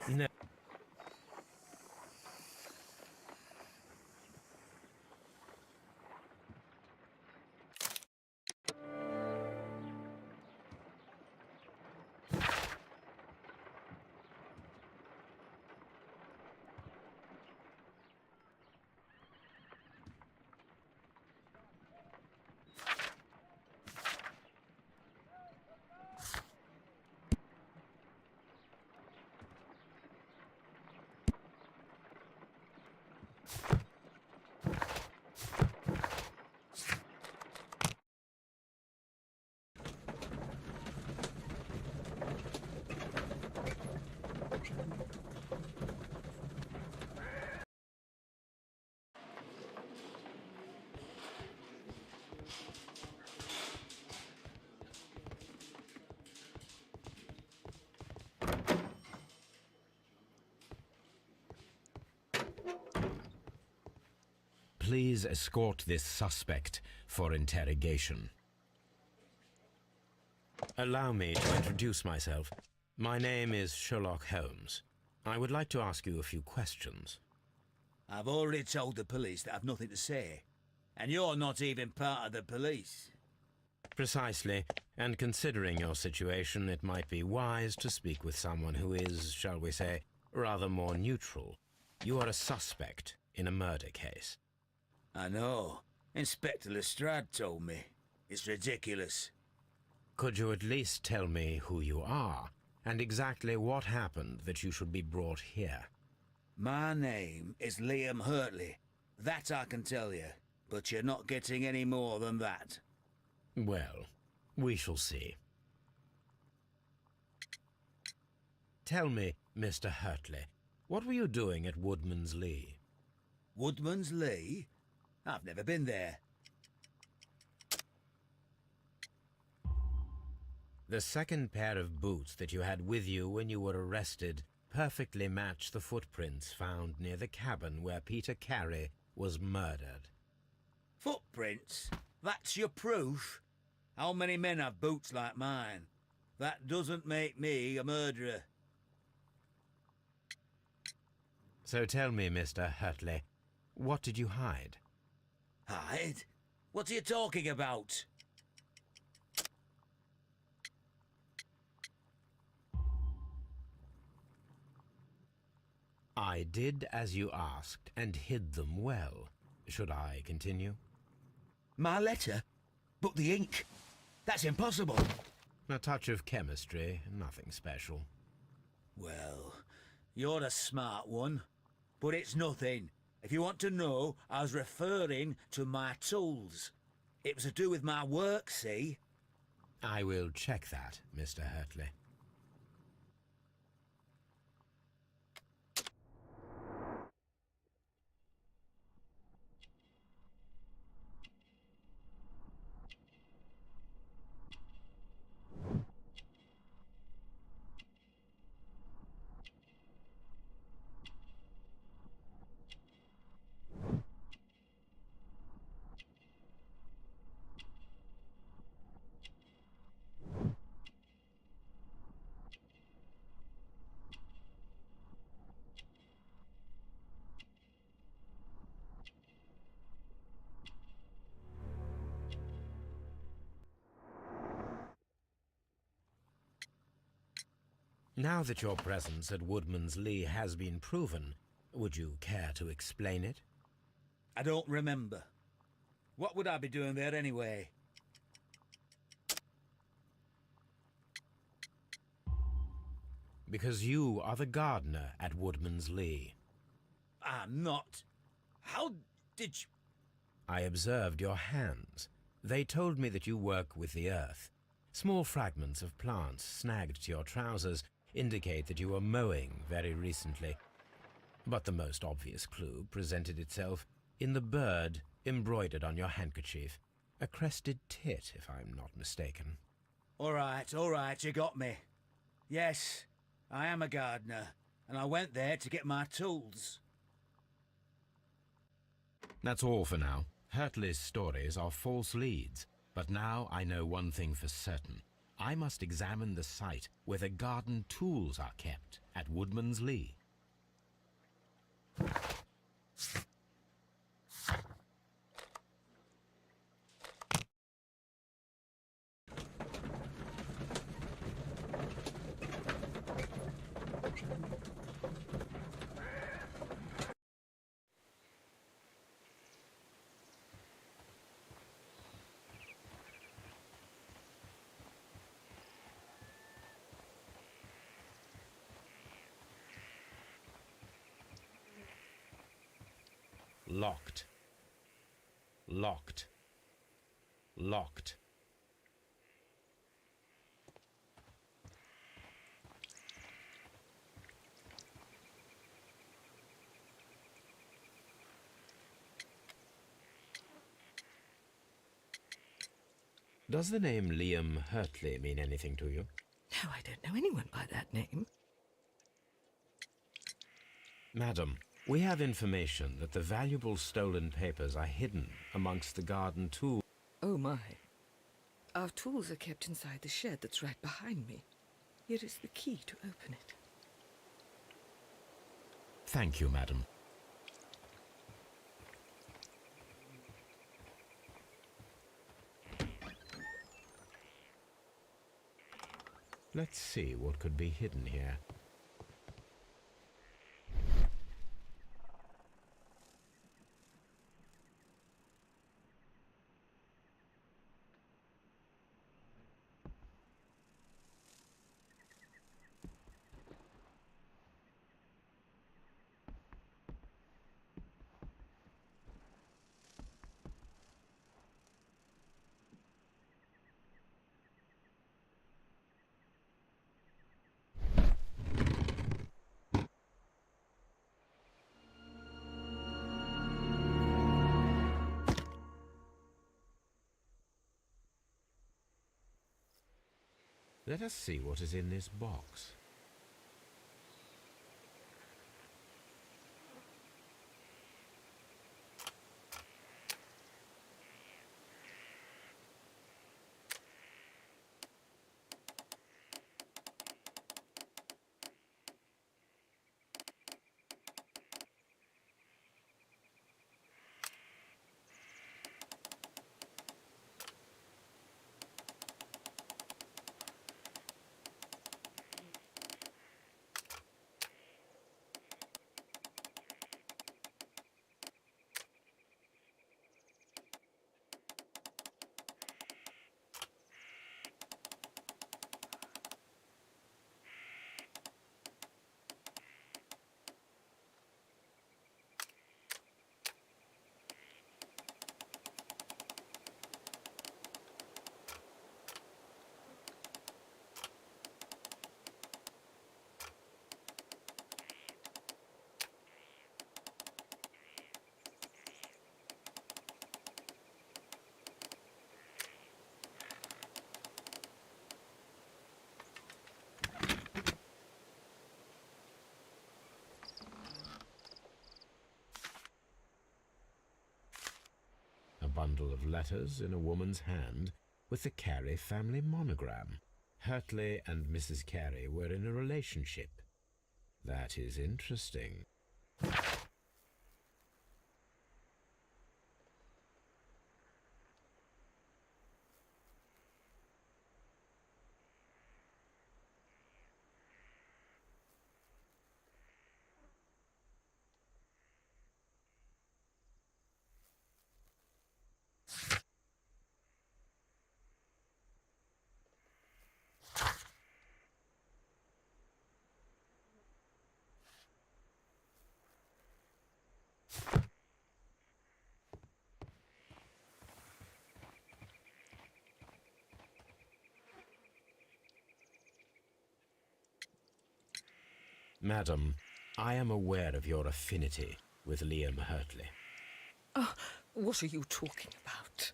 No. Please escort this suspect for interrogation. Allow me to introduce myself. My name is Sherlock Holmes. I would like to ask you a few questions. I've already told the police that I've nothing to say. And you're not even part of the police. Precisely, and considering your situation, it might be wise to speak with someone who is, shall we say, rather more neutral. You are a suspect in a murder case. I know. Inspector Lestrade told me. It's ridiculous. Could you at least tell me who you are, and exactly what happened that you should be brought here? My name is Liam Hurtley. That I can tell you, but you're not getting any more than that. Well, we shall see. Tell me, Mr. Hurtley, what were you doing at Woodman's Lee? Woodman's Lee? I've never been there. The second pair of boots that you had with you when you were arrested perfectly match the footprints found near the cabin where Peter Carey was murdered. Footprints? That's your proof? How many men have boots like mine? That doesn't make me a murderer. So tell me, Mr. Hurtley, what did you hide? Hide? What are you talking about? I did as you asked and hid them well. Should I continue? My letter? But the ink? That's impossible. A touch of chemistry, nothing special. Well, you're a smart one. But it's nothing. If you want to know, I was referring to my tools. It was to do with my work, see? I will check that, Mr. Hurtley. Now that your presence at Woodman's Lee has been proven, would you care to explain it? I don't remember. What would I be doing there anyway? Because you are the gardener at Woodman's Lee. I'm not. How did you... I observed your hands. They told me that you work with the earth. Small fragments of plants snagged to your trousers indicate that you were mowing very recently. But the most obvious clue presented itself in the bird embroidered on your handkerchief. A crested tit, if I'm not mistaken. All right, you got me. Yes, I am a gardener, and I went there to get my tools. That's all for now. Hurtley's stories are false leads, but now I know one thing for certain. I must examine the site where the garden tools are kept at Woodman's Lee. Locked. Locked. Locked. Does the name Liam Hurtley mean anything to you? No, I don't know anyone by that name. Madam, we have information that the valuable stolen papers are hidden amongst the garden tools. Oh, my. Our tools are kept inside the shed that's right behind me. Here is the key to open it. Thank you, madam. Let's see what could be hidden here. Let us see what is in this box. A bundle of letters in a woman's hand with the Carey family monogram. Hurtley and Mrs. Carey were in a relationship. That is interesting. Madam, I am aware of your affinity with Liam Hurtley. Oh, what are you talking about?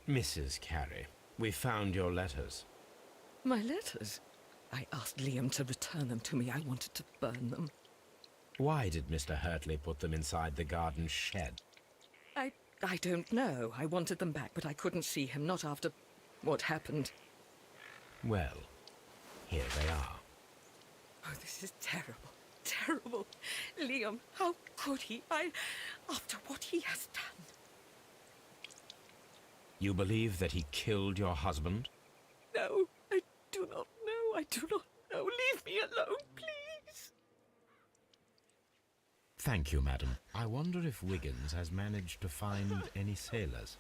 Mrs. Carey, we found your letters. My letters? I asked Liam to return them to me. I wanted to burn them. Why did Mr. Hurtley put them inside the garden shed? I I don't know. I wanted them back, but I couldn't see him, not after what happened. Well, here they are. Oh, this is terrible. Terrible. Liam, how could he? After what he has done. You believe that he killed your husband? No, I do not know. I do not know. Leave me alone, please. Thank you, madam. I wonder if Wiggins has managed to find any sailors.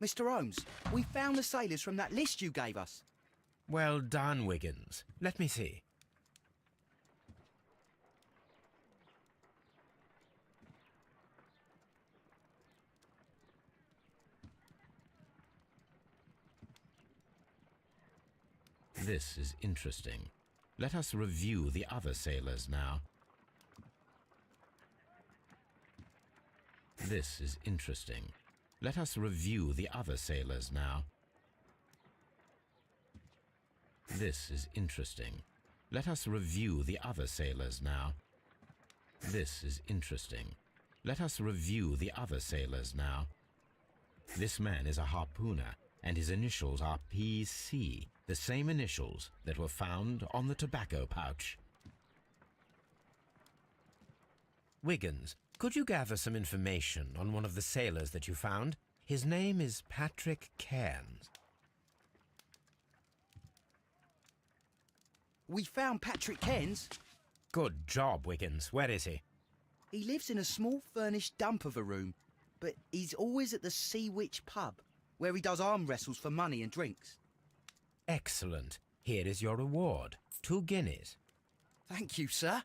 Mr. Holmes, we found the sailors from that list you gave us. Well done, Wiggins. Let me see. This is interesting. Let us review the other sailors now. This is interesting. Let us review the other sailors now. This is interesting. Let us review the other sailors now. This is interesting. Let us review the other sailors now. This man is a harpooner, and his initials are PC, the same initials that were found on the tobacco pouch. Wiggins, could you gather some information on one of the sailors that you found? His name is Patrick Cairns. We found Patrick Cairns. Good job, Wiggins. Where is he? He lives in a small furnished dump of a room, but he's always at the Sea Witch pub, where he does arm wrestles for money and drinks. Excellent. Here is your reward. 2 guineas. Thank you, sir.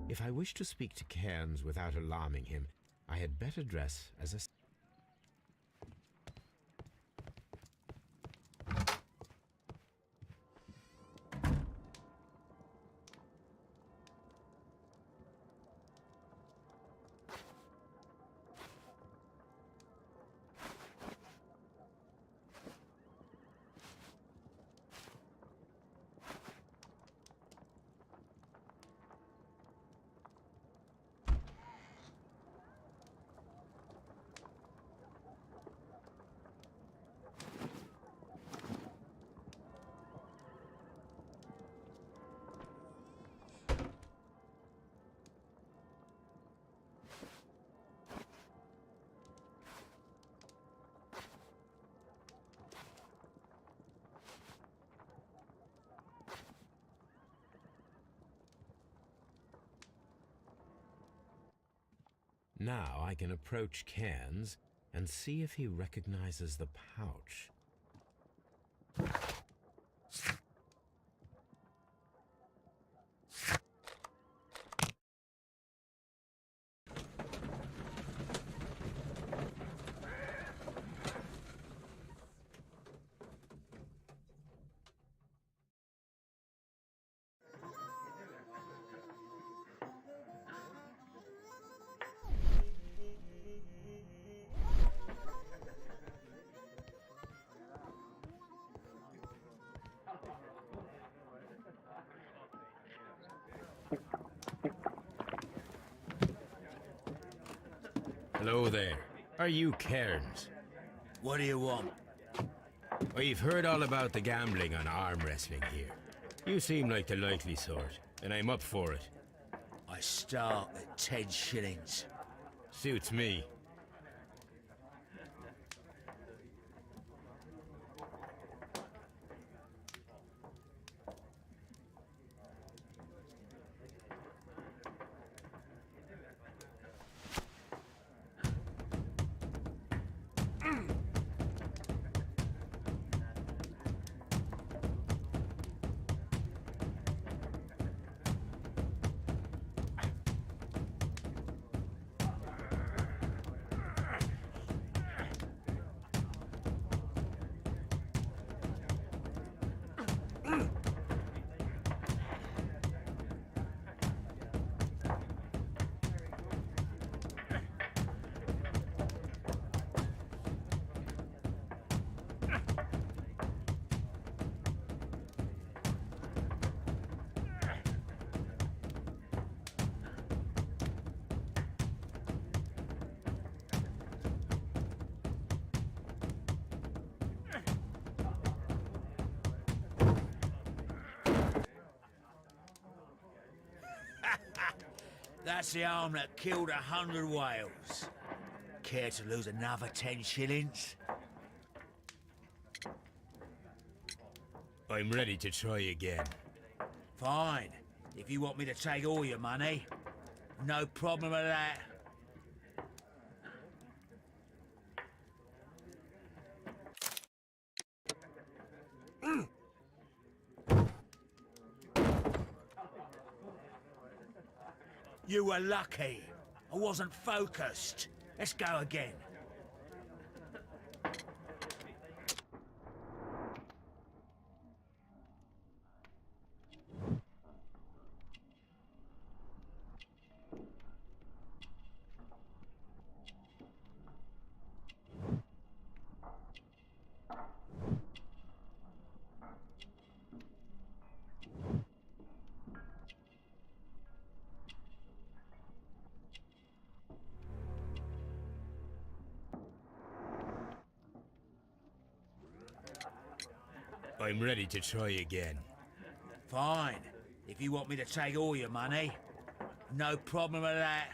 If I wish to speak to Cairns without alarming him, I had better dress as a... Now I can approach Cairns and see if he recognizes the pouch. Hello there. Are you Cairns? What do you want? I've heard all about the gambling on arm wrestling here. You seem like the likely sort, and I'm up for it. I start at 10 shillings. Suits me. That's the arm that killed 100 whales. Care to lose another 10 shillings? I'm ready to try again. Fine. If you want me to take all your money, no problem with that. You were lucky. I wasn't focused. Let's go again. I'm ready to try again. Fine. If you want me to take all your money, no problem with that.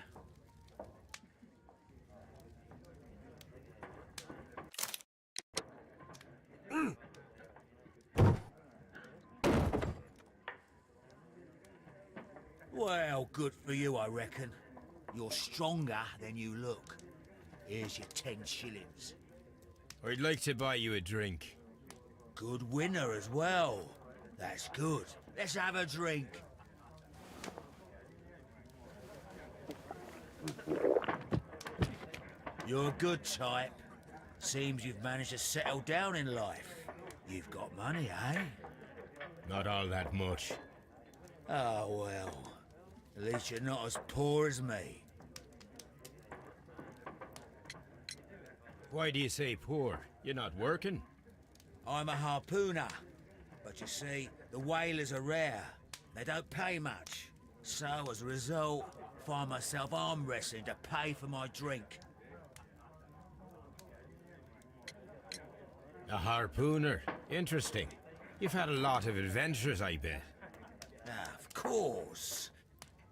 Well, good for you, I reckon. You're stronger than you look. Here's your 10 shillings. I'd like to buy you a drink. Good winner as well. That's good. Let's have a drink. You're a good type. Seems you've managed to settle down in life. You've got money, eh? Not all that much. Oh, well. At least you're not as poor as me. Why do you say poor? You're not working? I'm a harpooner. But you see, the whalers are rare. They don't pay much. So, as a result, find myself arm wrestling to pay for my drink. A harpooner. Interesting. You've had a lot of adventures, I bet. Of course.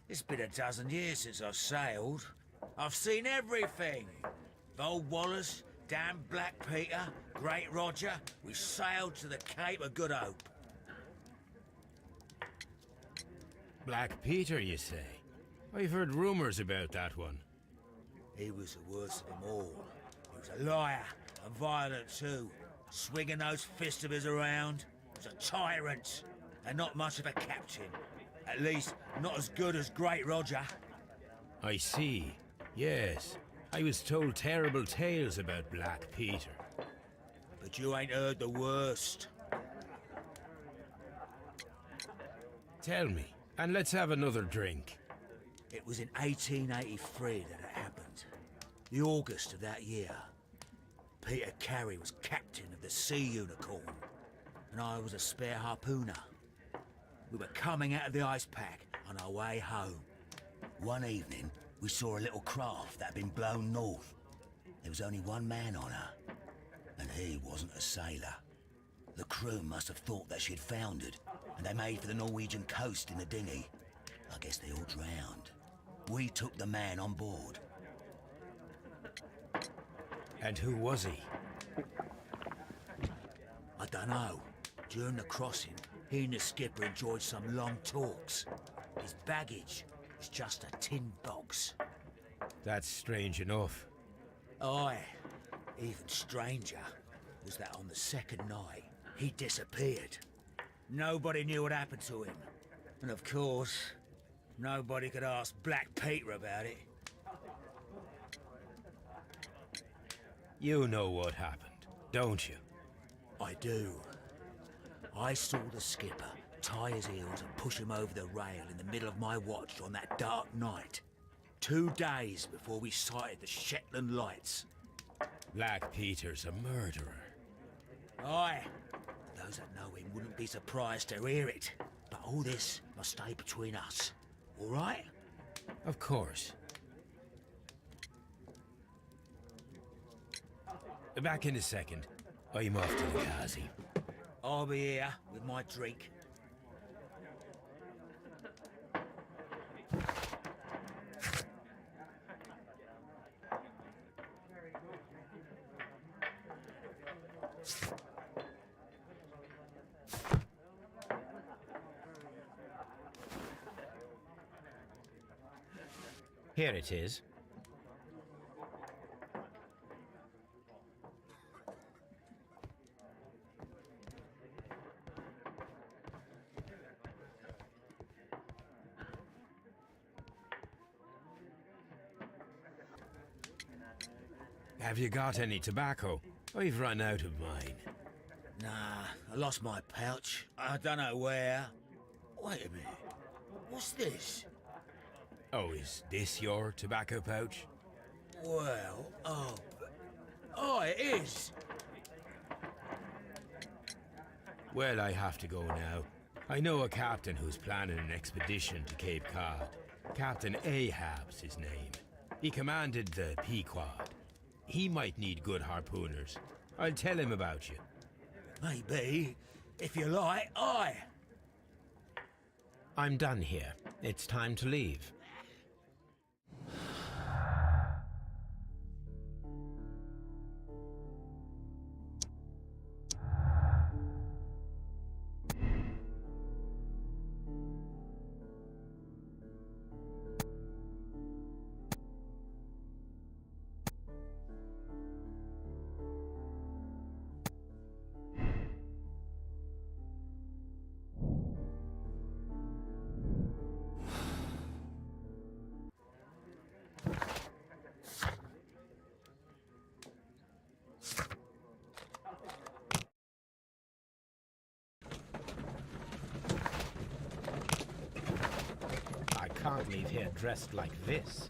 It's been a dozen years since I sailed. I've seen everything. Old Wallace, damn Black Peter, Great Roger. We sailed to the Cape of Good Hope. Black Peter, you say? I've heard rumours about that one. He was the worst of them all. He was a liar, and violent too. Swinging those fists of his around. He was a tyrant, and not much of a captain. At least, not as good as Great Roger. I see. Yes. I was told terrible tales about Black Peter. But you ain't heard the worst. Tell me, and let's have another drink. It was in 1883 that it happened. The August of that year. Peter Carey was captain of the Sea Unicorn, and I was a spare harpooner. We were coming out of the ice pack on our way home. One evening, We saw a little craft that had been blown north. There was only one man on her, and he wasn't a sailor. The crew must have thought that she'd foundered, and they made for the Norwegian coast in the dinghy. I guess they all drowned. We took the man on board. And who was he? I dunno. During the crossing, he and the skipper enjoyed some long talks. His baggage was just a tin box. That's strange enough. Aye. Even stranger was that on the second night, he disappeared. Nobody knew what happened to him. And of course, nobody could ask Black Peter about it. You know what happened, don't you? I do. I saw the skipper tie his heels and push him over the rail in the middle of my watch on that dark night. 2 days before we sighted the Shetland lights. Black Peter's a murderer. Aye. Those that know him wouldn't be surprised to hear it. But all this must stay between us. All right? Of course. Back in a second. I'm off to the Kazi. I'll be here with my drink. Here it is. Have you got any tobacco? I've run out of mine. Nah, I lost my pouch. I don't know where. Wait a minute. What's this? Oh, is this your tobacco pouch? Well, oh, it is. Well, I have to go now. I know a captain who's planning an expedition to Cape Cod. Captain Ahab's his name. He commanded the Pequod. He might need good harpooners. I'll tell him about you. Maybe. If you like, aye. I'm done here. It's time to leave. I can't leave here dressed like this.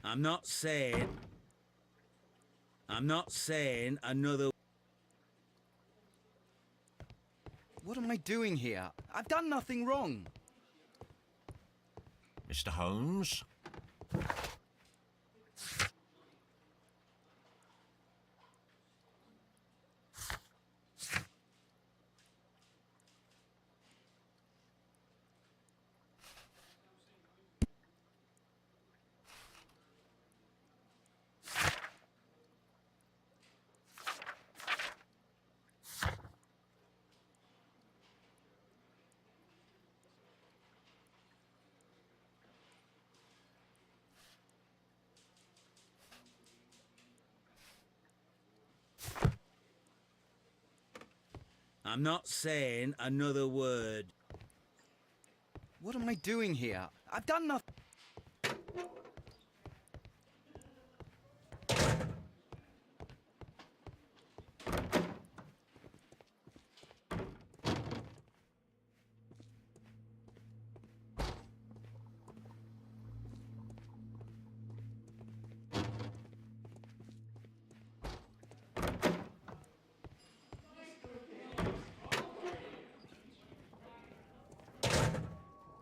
I'm not saying another... What am I doing here? I've done nothing wrong. Mr. Holmes? I'm not saying another word. What am I doing here? I've done nothing.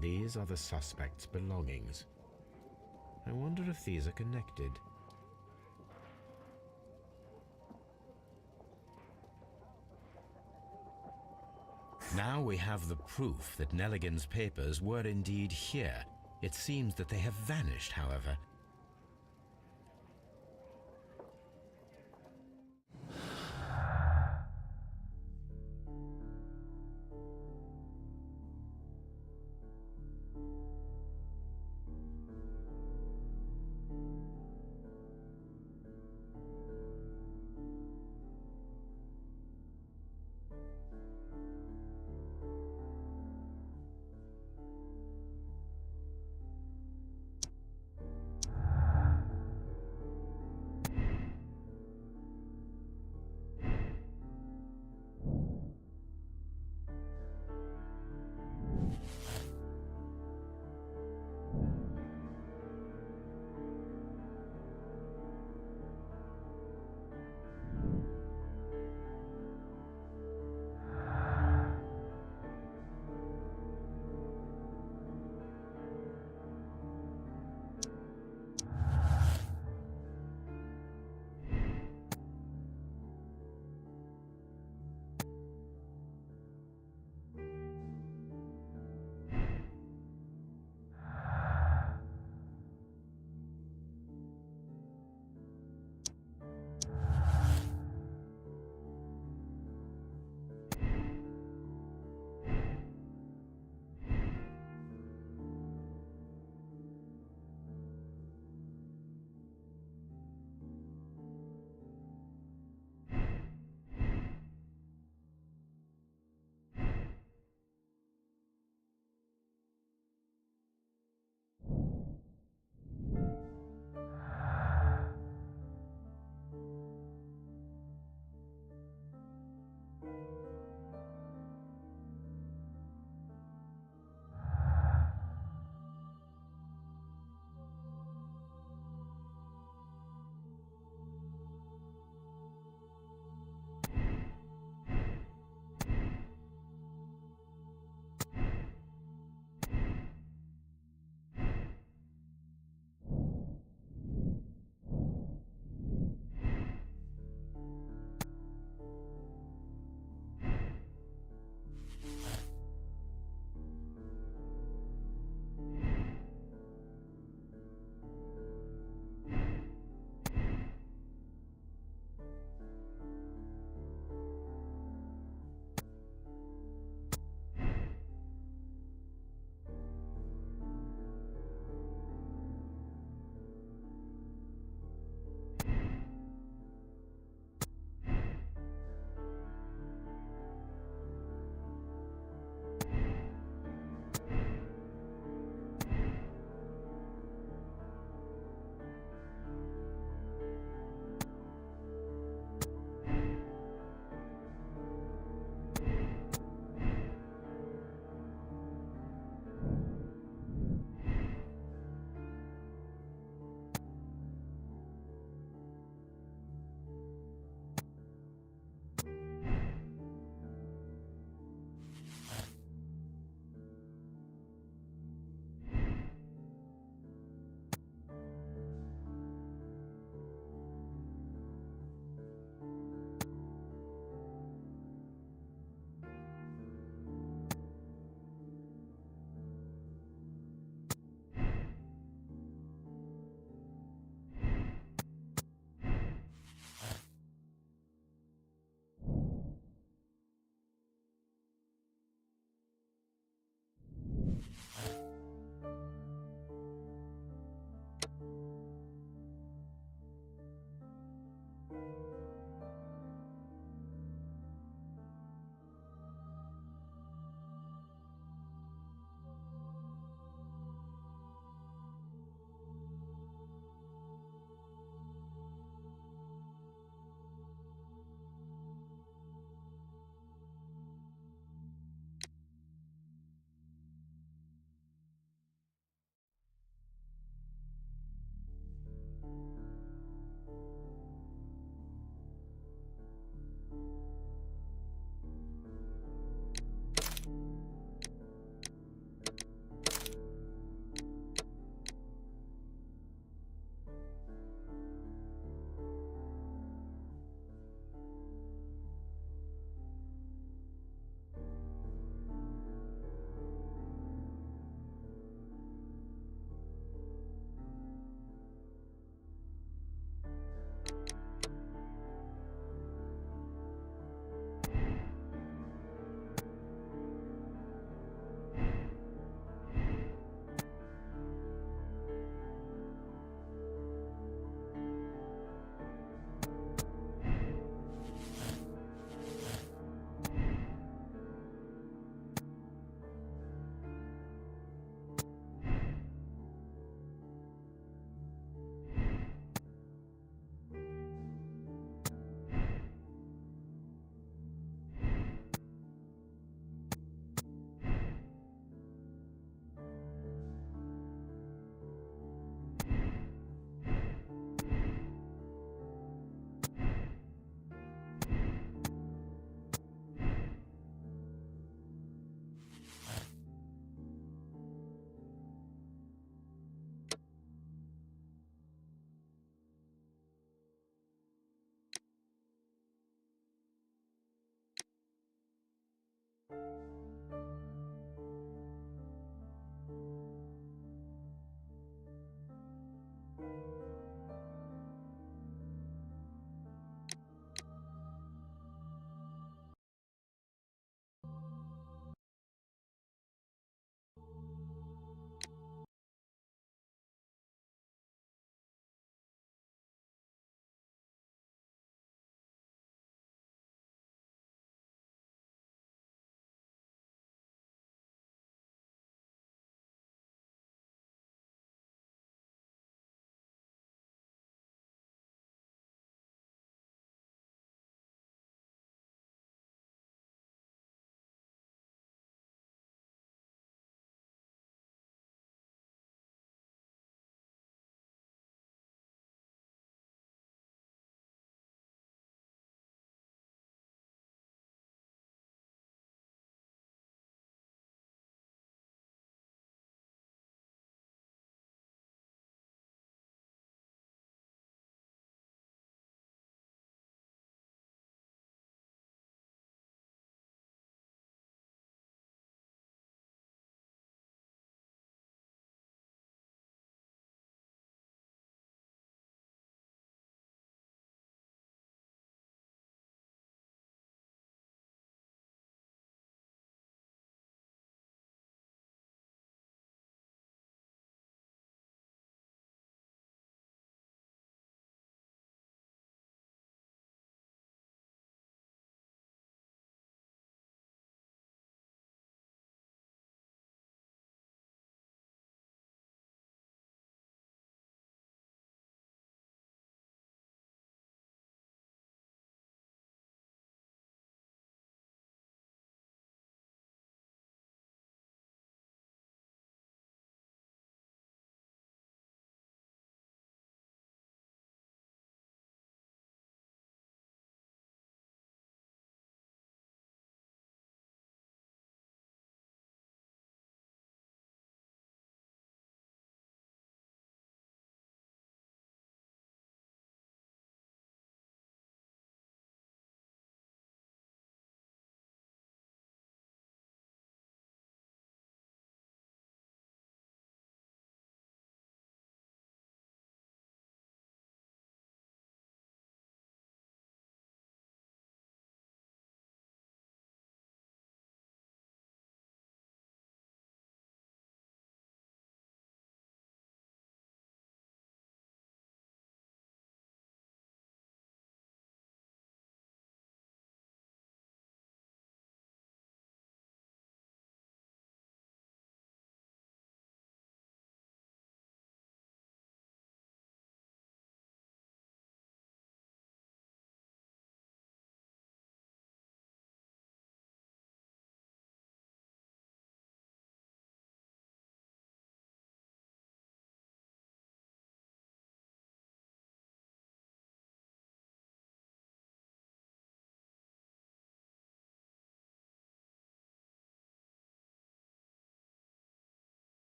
These are the suspect's belongings. I wonder if these are connected. Now we have the proof that Nelligan's papers were indeed here. It seems that they have vanished, however.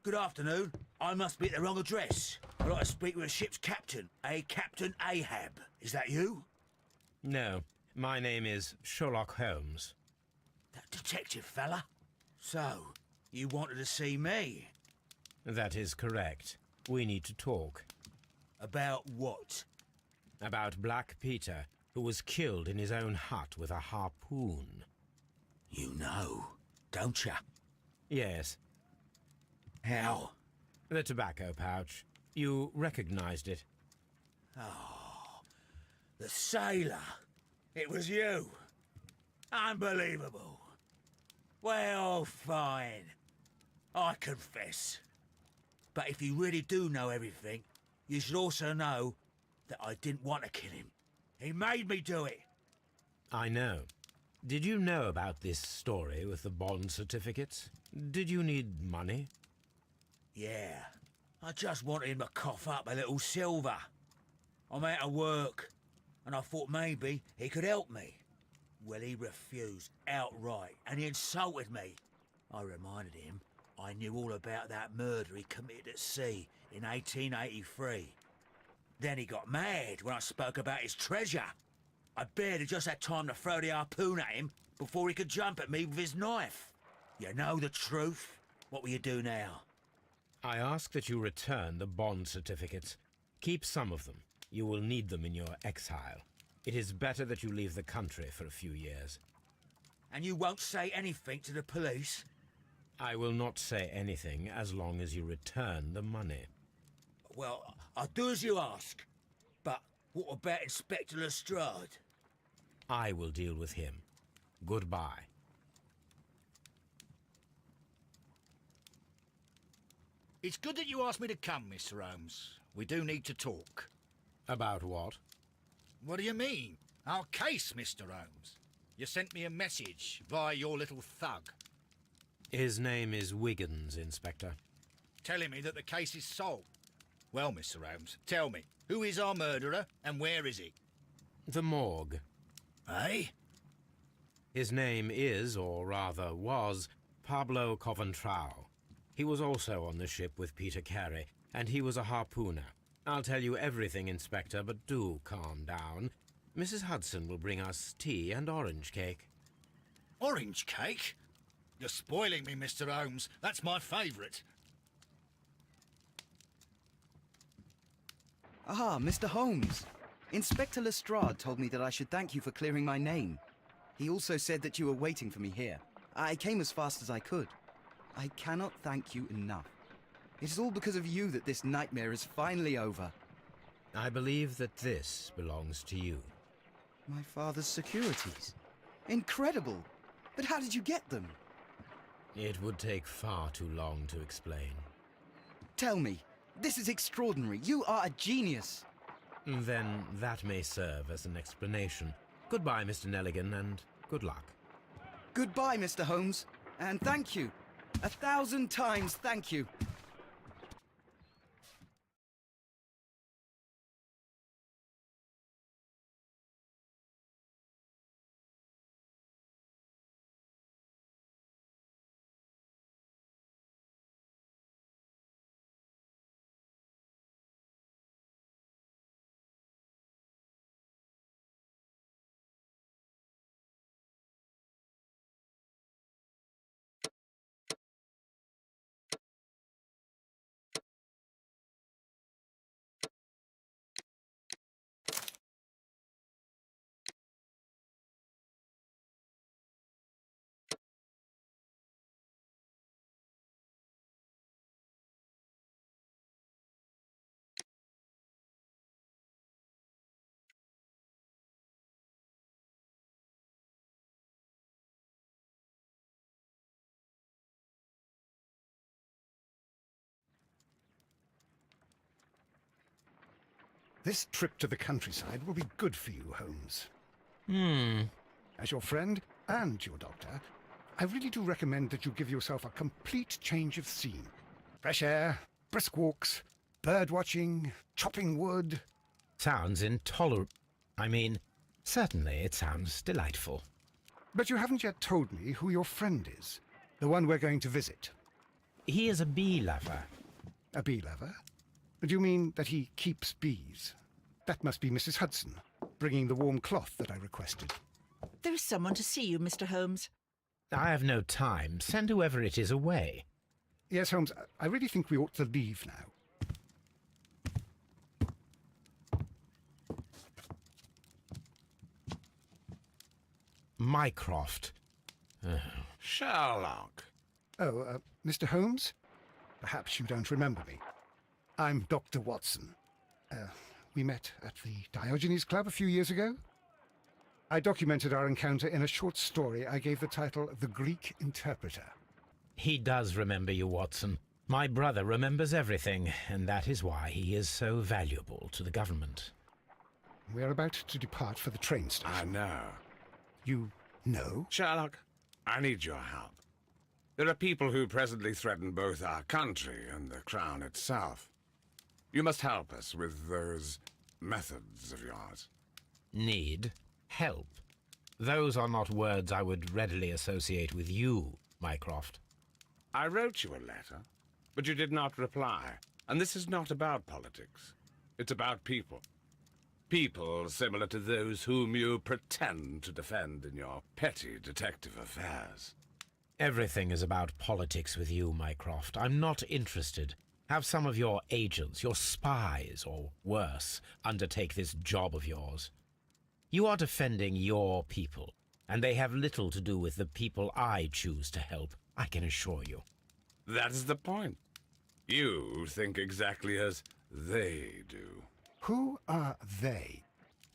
Good afternoon. I must be at the wrong address. I'd like to speak with a ship's captain, a Captain Ahab. Is that you? No, my name is Sherlock Holmes. That detective fella? So, you wanted to see me? That is correct. We need to talk. About what? About Black Peter, who was killed in his own hut with a harpoon. You know, don't ya? Yes. How? The tobacco pouch. You recognized it. Oh, the sailor. It was you. Unbelievable. Well, fine. I confess. But if you really do know everything, you should also know that I didn't want to kill him. He made me do it. I know. Did you know about this story with the bond certificates? Did you need money? Yeah. I just wanted him to cough up a little silver. I'm out of work, and I thought maybe he could help me. Well, he refused outright, and he insulted me. I reminded him I knew all about that murder he committed at sea in 1883. Then he got mad when I spoke about his treasure. I barely just had time to throw the harpoon at him before he could jump at me with his knife. You know the truth. What will you do now? I ask that you return the bond certificates. Keep some of them. You will need them in your exile. It is better that you leave the country for a few years. And you won't say anything to the police? I will not say anything as long as you return the money. Well, I'll do as you ask. But what about Inspector Lestrade? I will deal with him. Goodbye. It's good that you asked me to come, Mr. Holmes. We do need to talk. About what? What do you mean? Our case, Mr. Holmes. You sent me a message via your little thug. His name is Wiggins, Inspector. Telling me that the case is solved. Well, Mr. Holmes, tell me, who is our murderer and where is he? The morgue. Eh? His name is, or rather was, Pablo Coventral. He was also on the ship with Peter Carey, and he was a harpooner. I'll tell you everything, Inspector, but do calm down. Mrs. Hudson will bring us tea and orange cake. Orange cake? You're spoiling me, Mr. Holmes. That's my favourite. Ah, Mr. Holmes. Inspector Lestrade told me that I should thank you for clearing my name. He also said that you were waiting for me here. I came as fast as I could. I cannot thank you enough. It is all because of you that this nightmare is finally over. I believe that this belongs to you. My father's securities. Incredible! But how did you get them? It would take far too long to explain. Tell me. This is extraordinary. You are a genius. Then that may serve as an explanation. Goodbye, Mr. Nelligan, and good luck. Goodbye, Mr. Holmes. And thank you. 1,000 times thank you. This trip to the countryside will be good for you, Holmes. Hmm. As your friend and your doctor, I really do recommend that you give yourself a complete change of scene. Fresh air, brisk walks, bird watching, chopping wood. Sounds intolerable. I mean, certainly it sounds delightful. But you haven't yet told me who your friend is, the one we're going to visit. He is a bee lover. A bee lover? Do you mean that he keeps bees? That must be Mrs. Hudson, bringing the warm cloth that I requested. There is someone to see you, Mr. Holmes. I have no time. Send whoever it is away. Yes, Holmes, I really think we ought to leave now. Mycroft. Sherlock. Oh, Mr. Holmes? Perhaps you don't remember me. I'm Dr. Watson. We met at the Diogenes Club a few years ago. I documented our encounter in a short story I gave the title The Greek Interpreter. He does remember you, Watson. My brother remembers everything, and that is why he is so valuable to the government. We're about to depart for the train station. I know. You know? Sherlock, I need your help. There are people who presently threaten both our country and the Crown itself. You must help us with those methods of yours. Need? Help? Those are not words I would readily associate with you, Mycroft. I wrote you a letter, but you did not reply. And this is not about politics. It's about people. People similar to those whom you pretend to defend in your petty detective affairs. Everything is about politics with you, Mycroft. I'm not interested. Have some of your agents, your spies, or worse, undertake this job of yours. You are defending your people, and they have little to do with the people I choose to help, I can assure you. That is the point. You think exactly as they do. Who are they?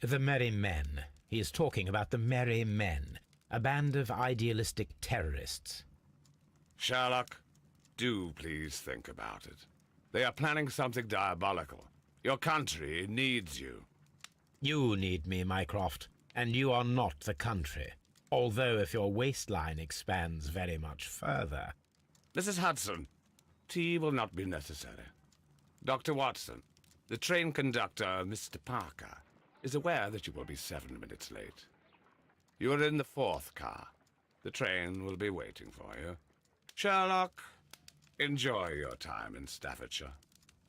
The Merry Men. He is talking about the Merry Men, a band of idealistic terrorists. Sherlock, do please think about it. They are planning something diabolical. Your country needs you. You need me, Mycroft, and you are not the country. Although if your waistline expands very much further... Mrs. Hudson, tea will not be necessary. Dr. Watson, the train conductor, Mr. Parker, is aware that you will be 7 minutes late. You are in the 4th car. The train will be waiting for you. Sherlock, enjoy your time in Staffordshire.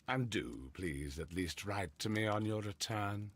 And do, please, at least write to me on your return.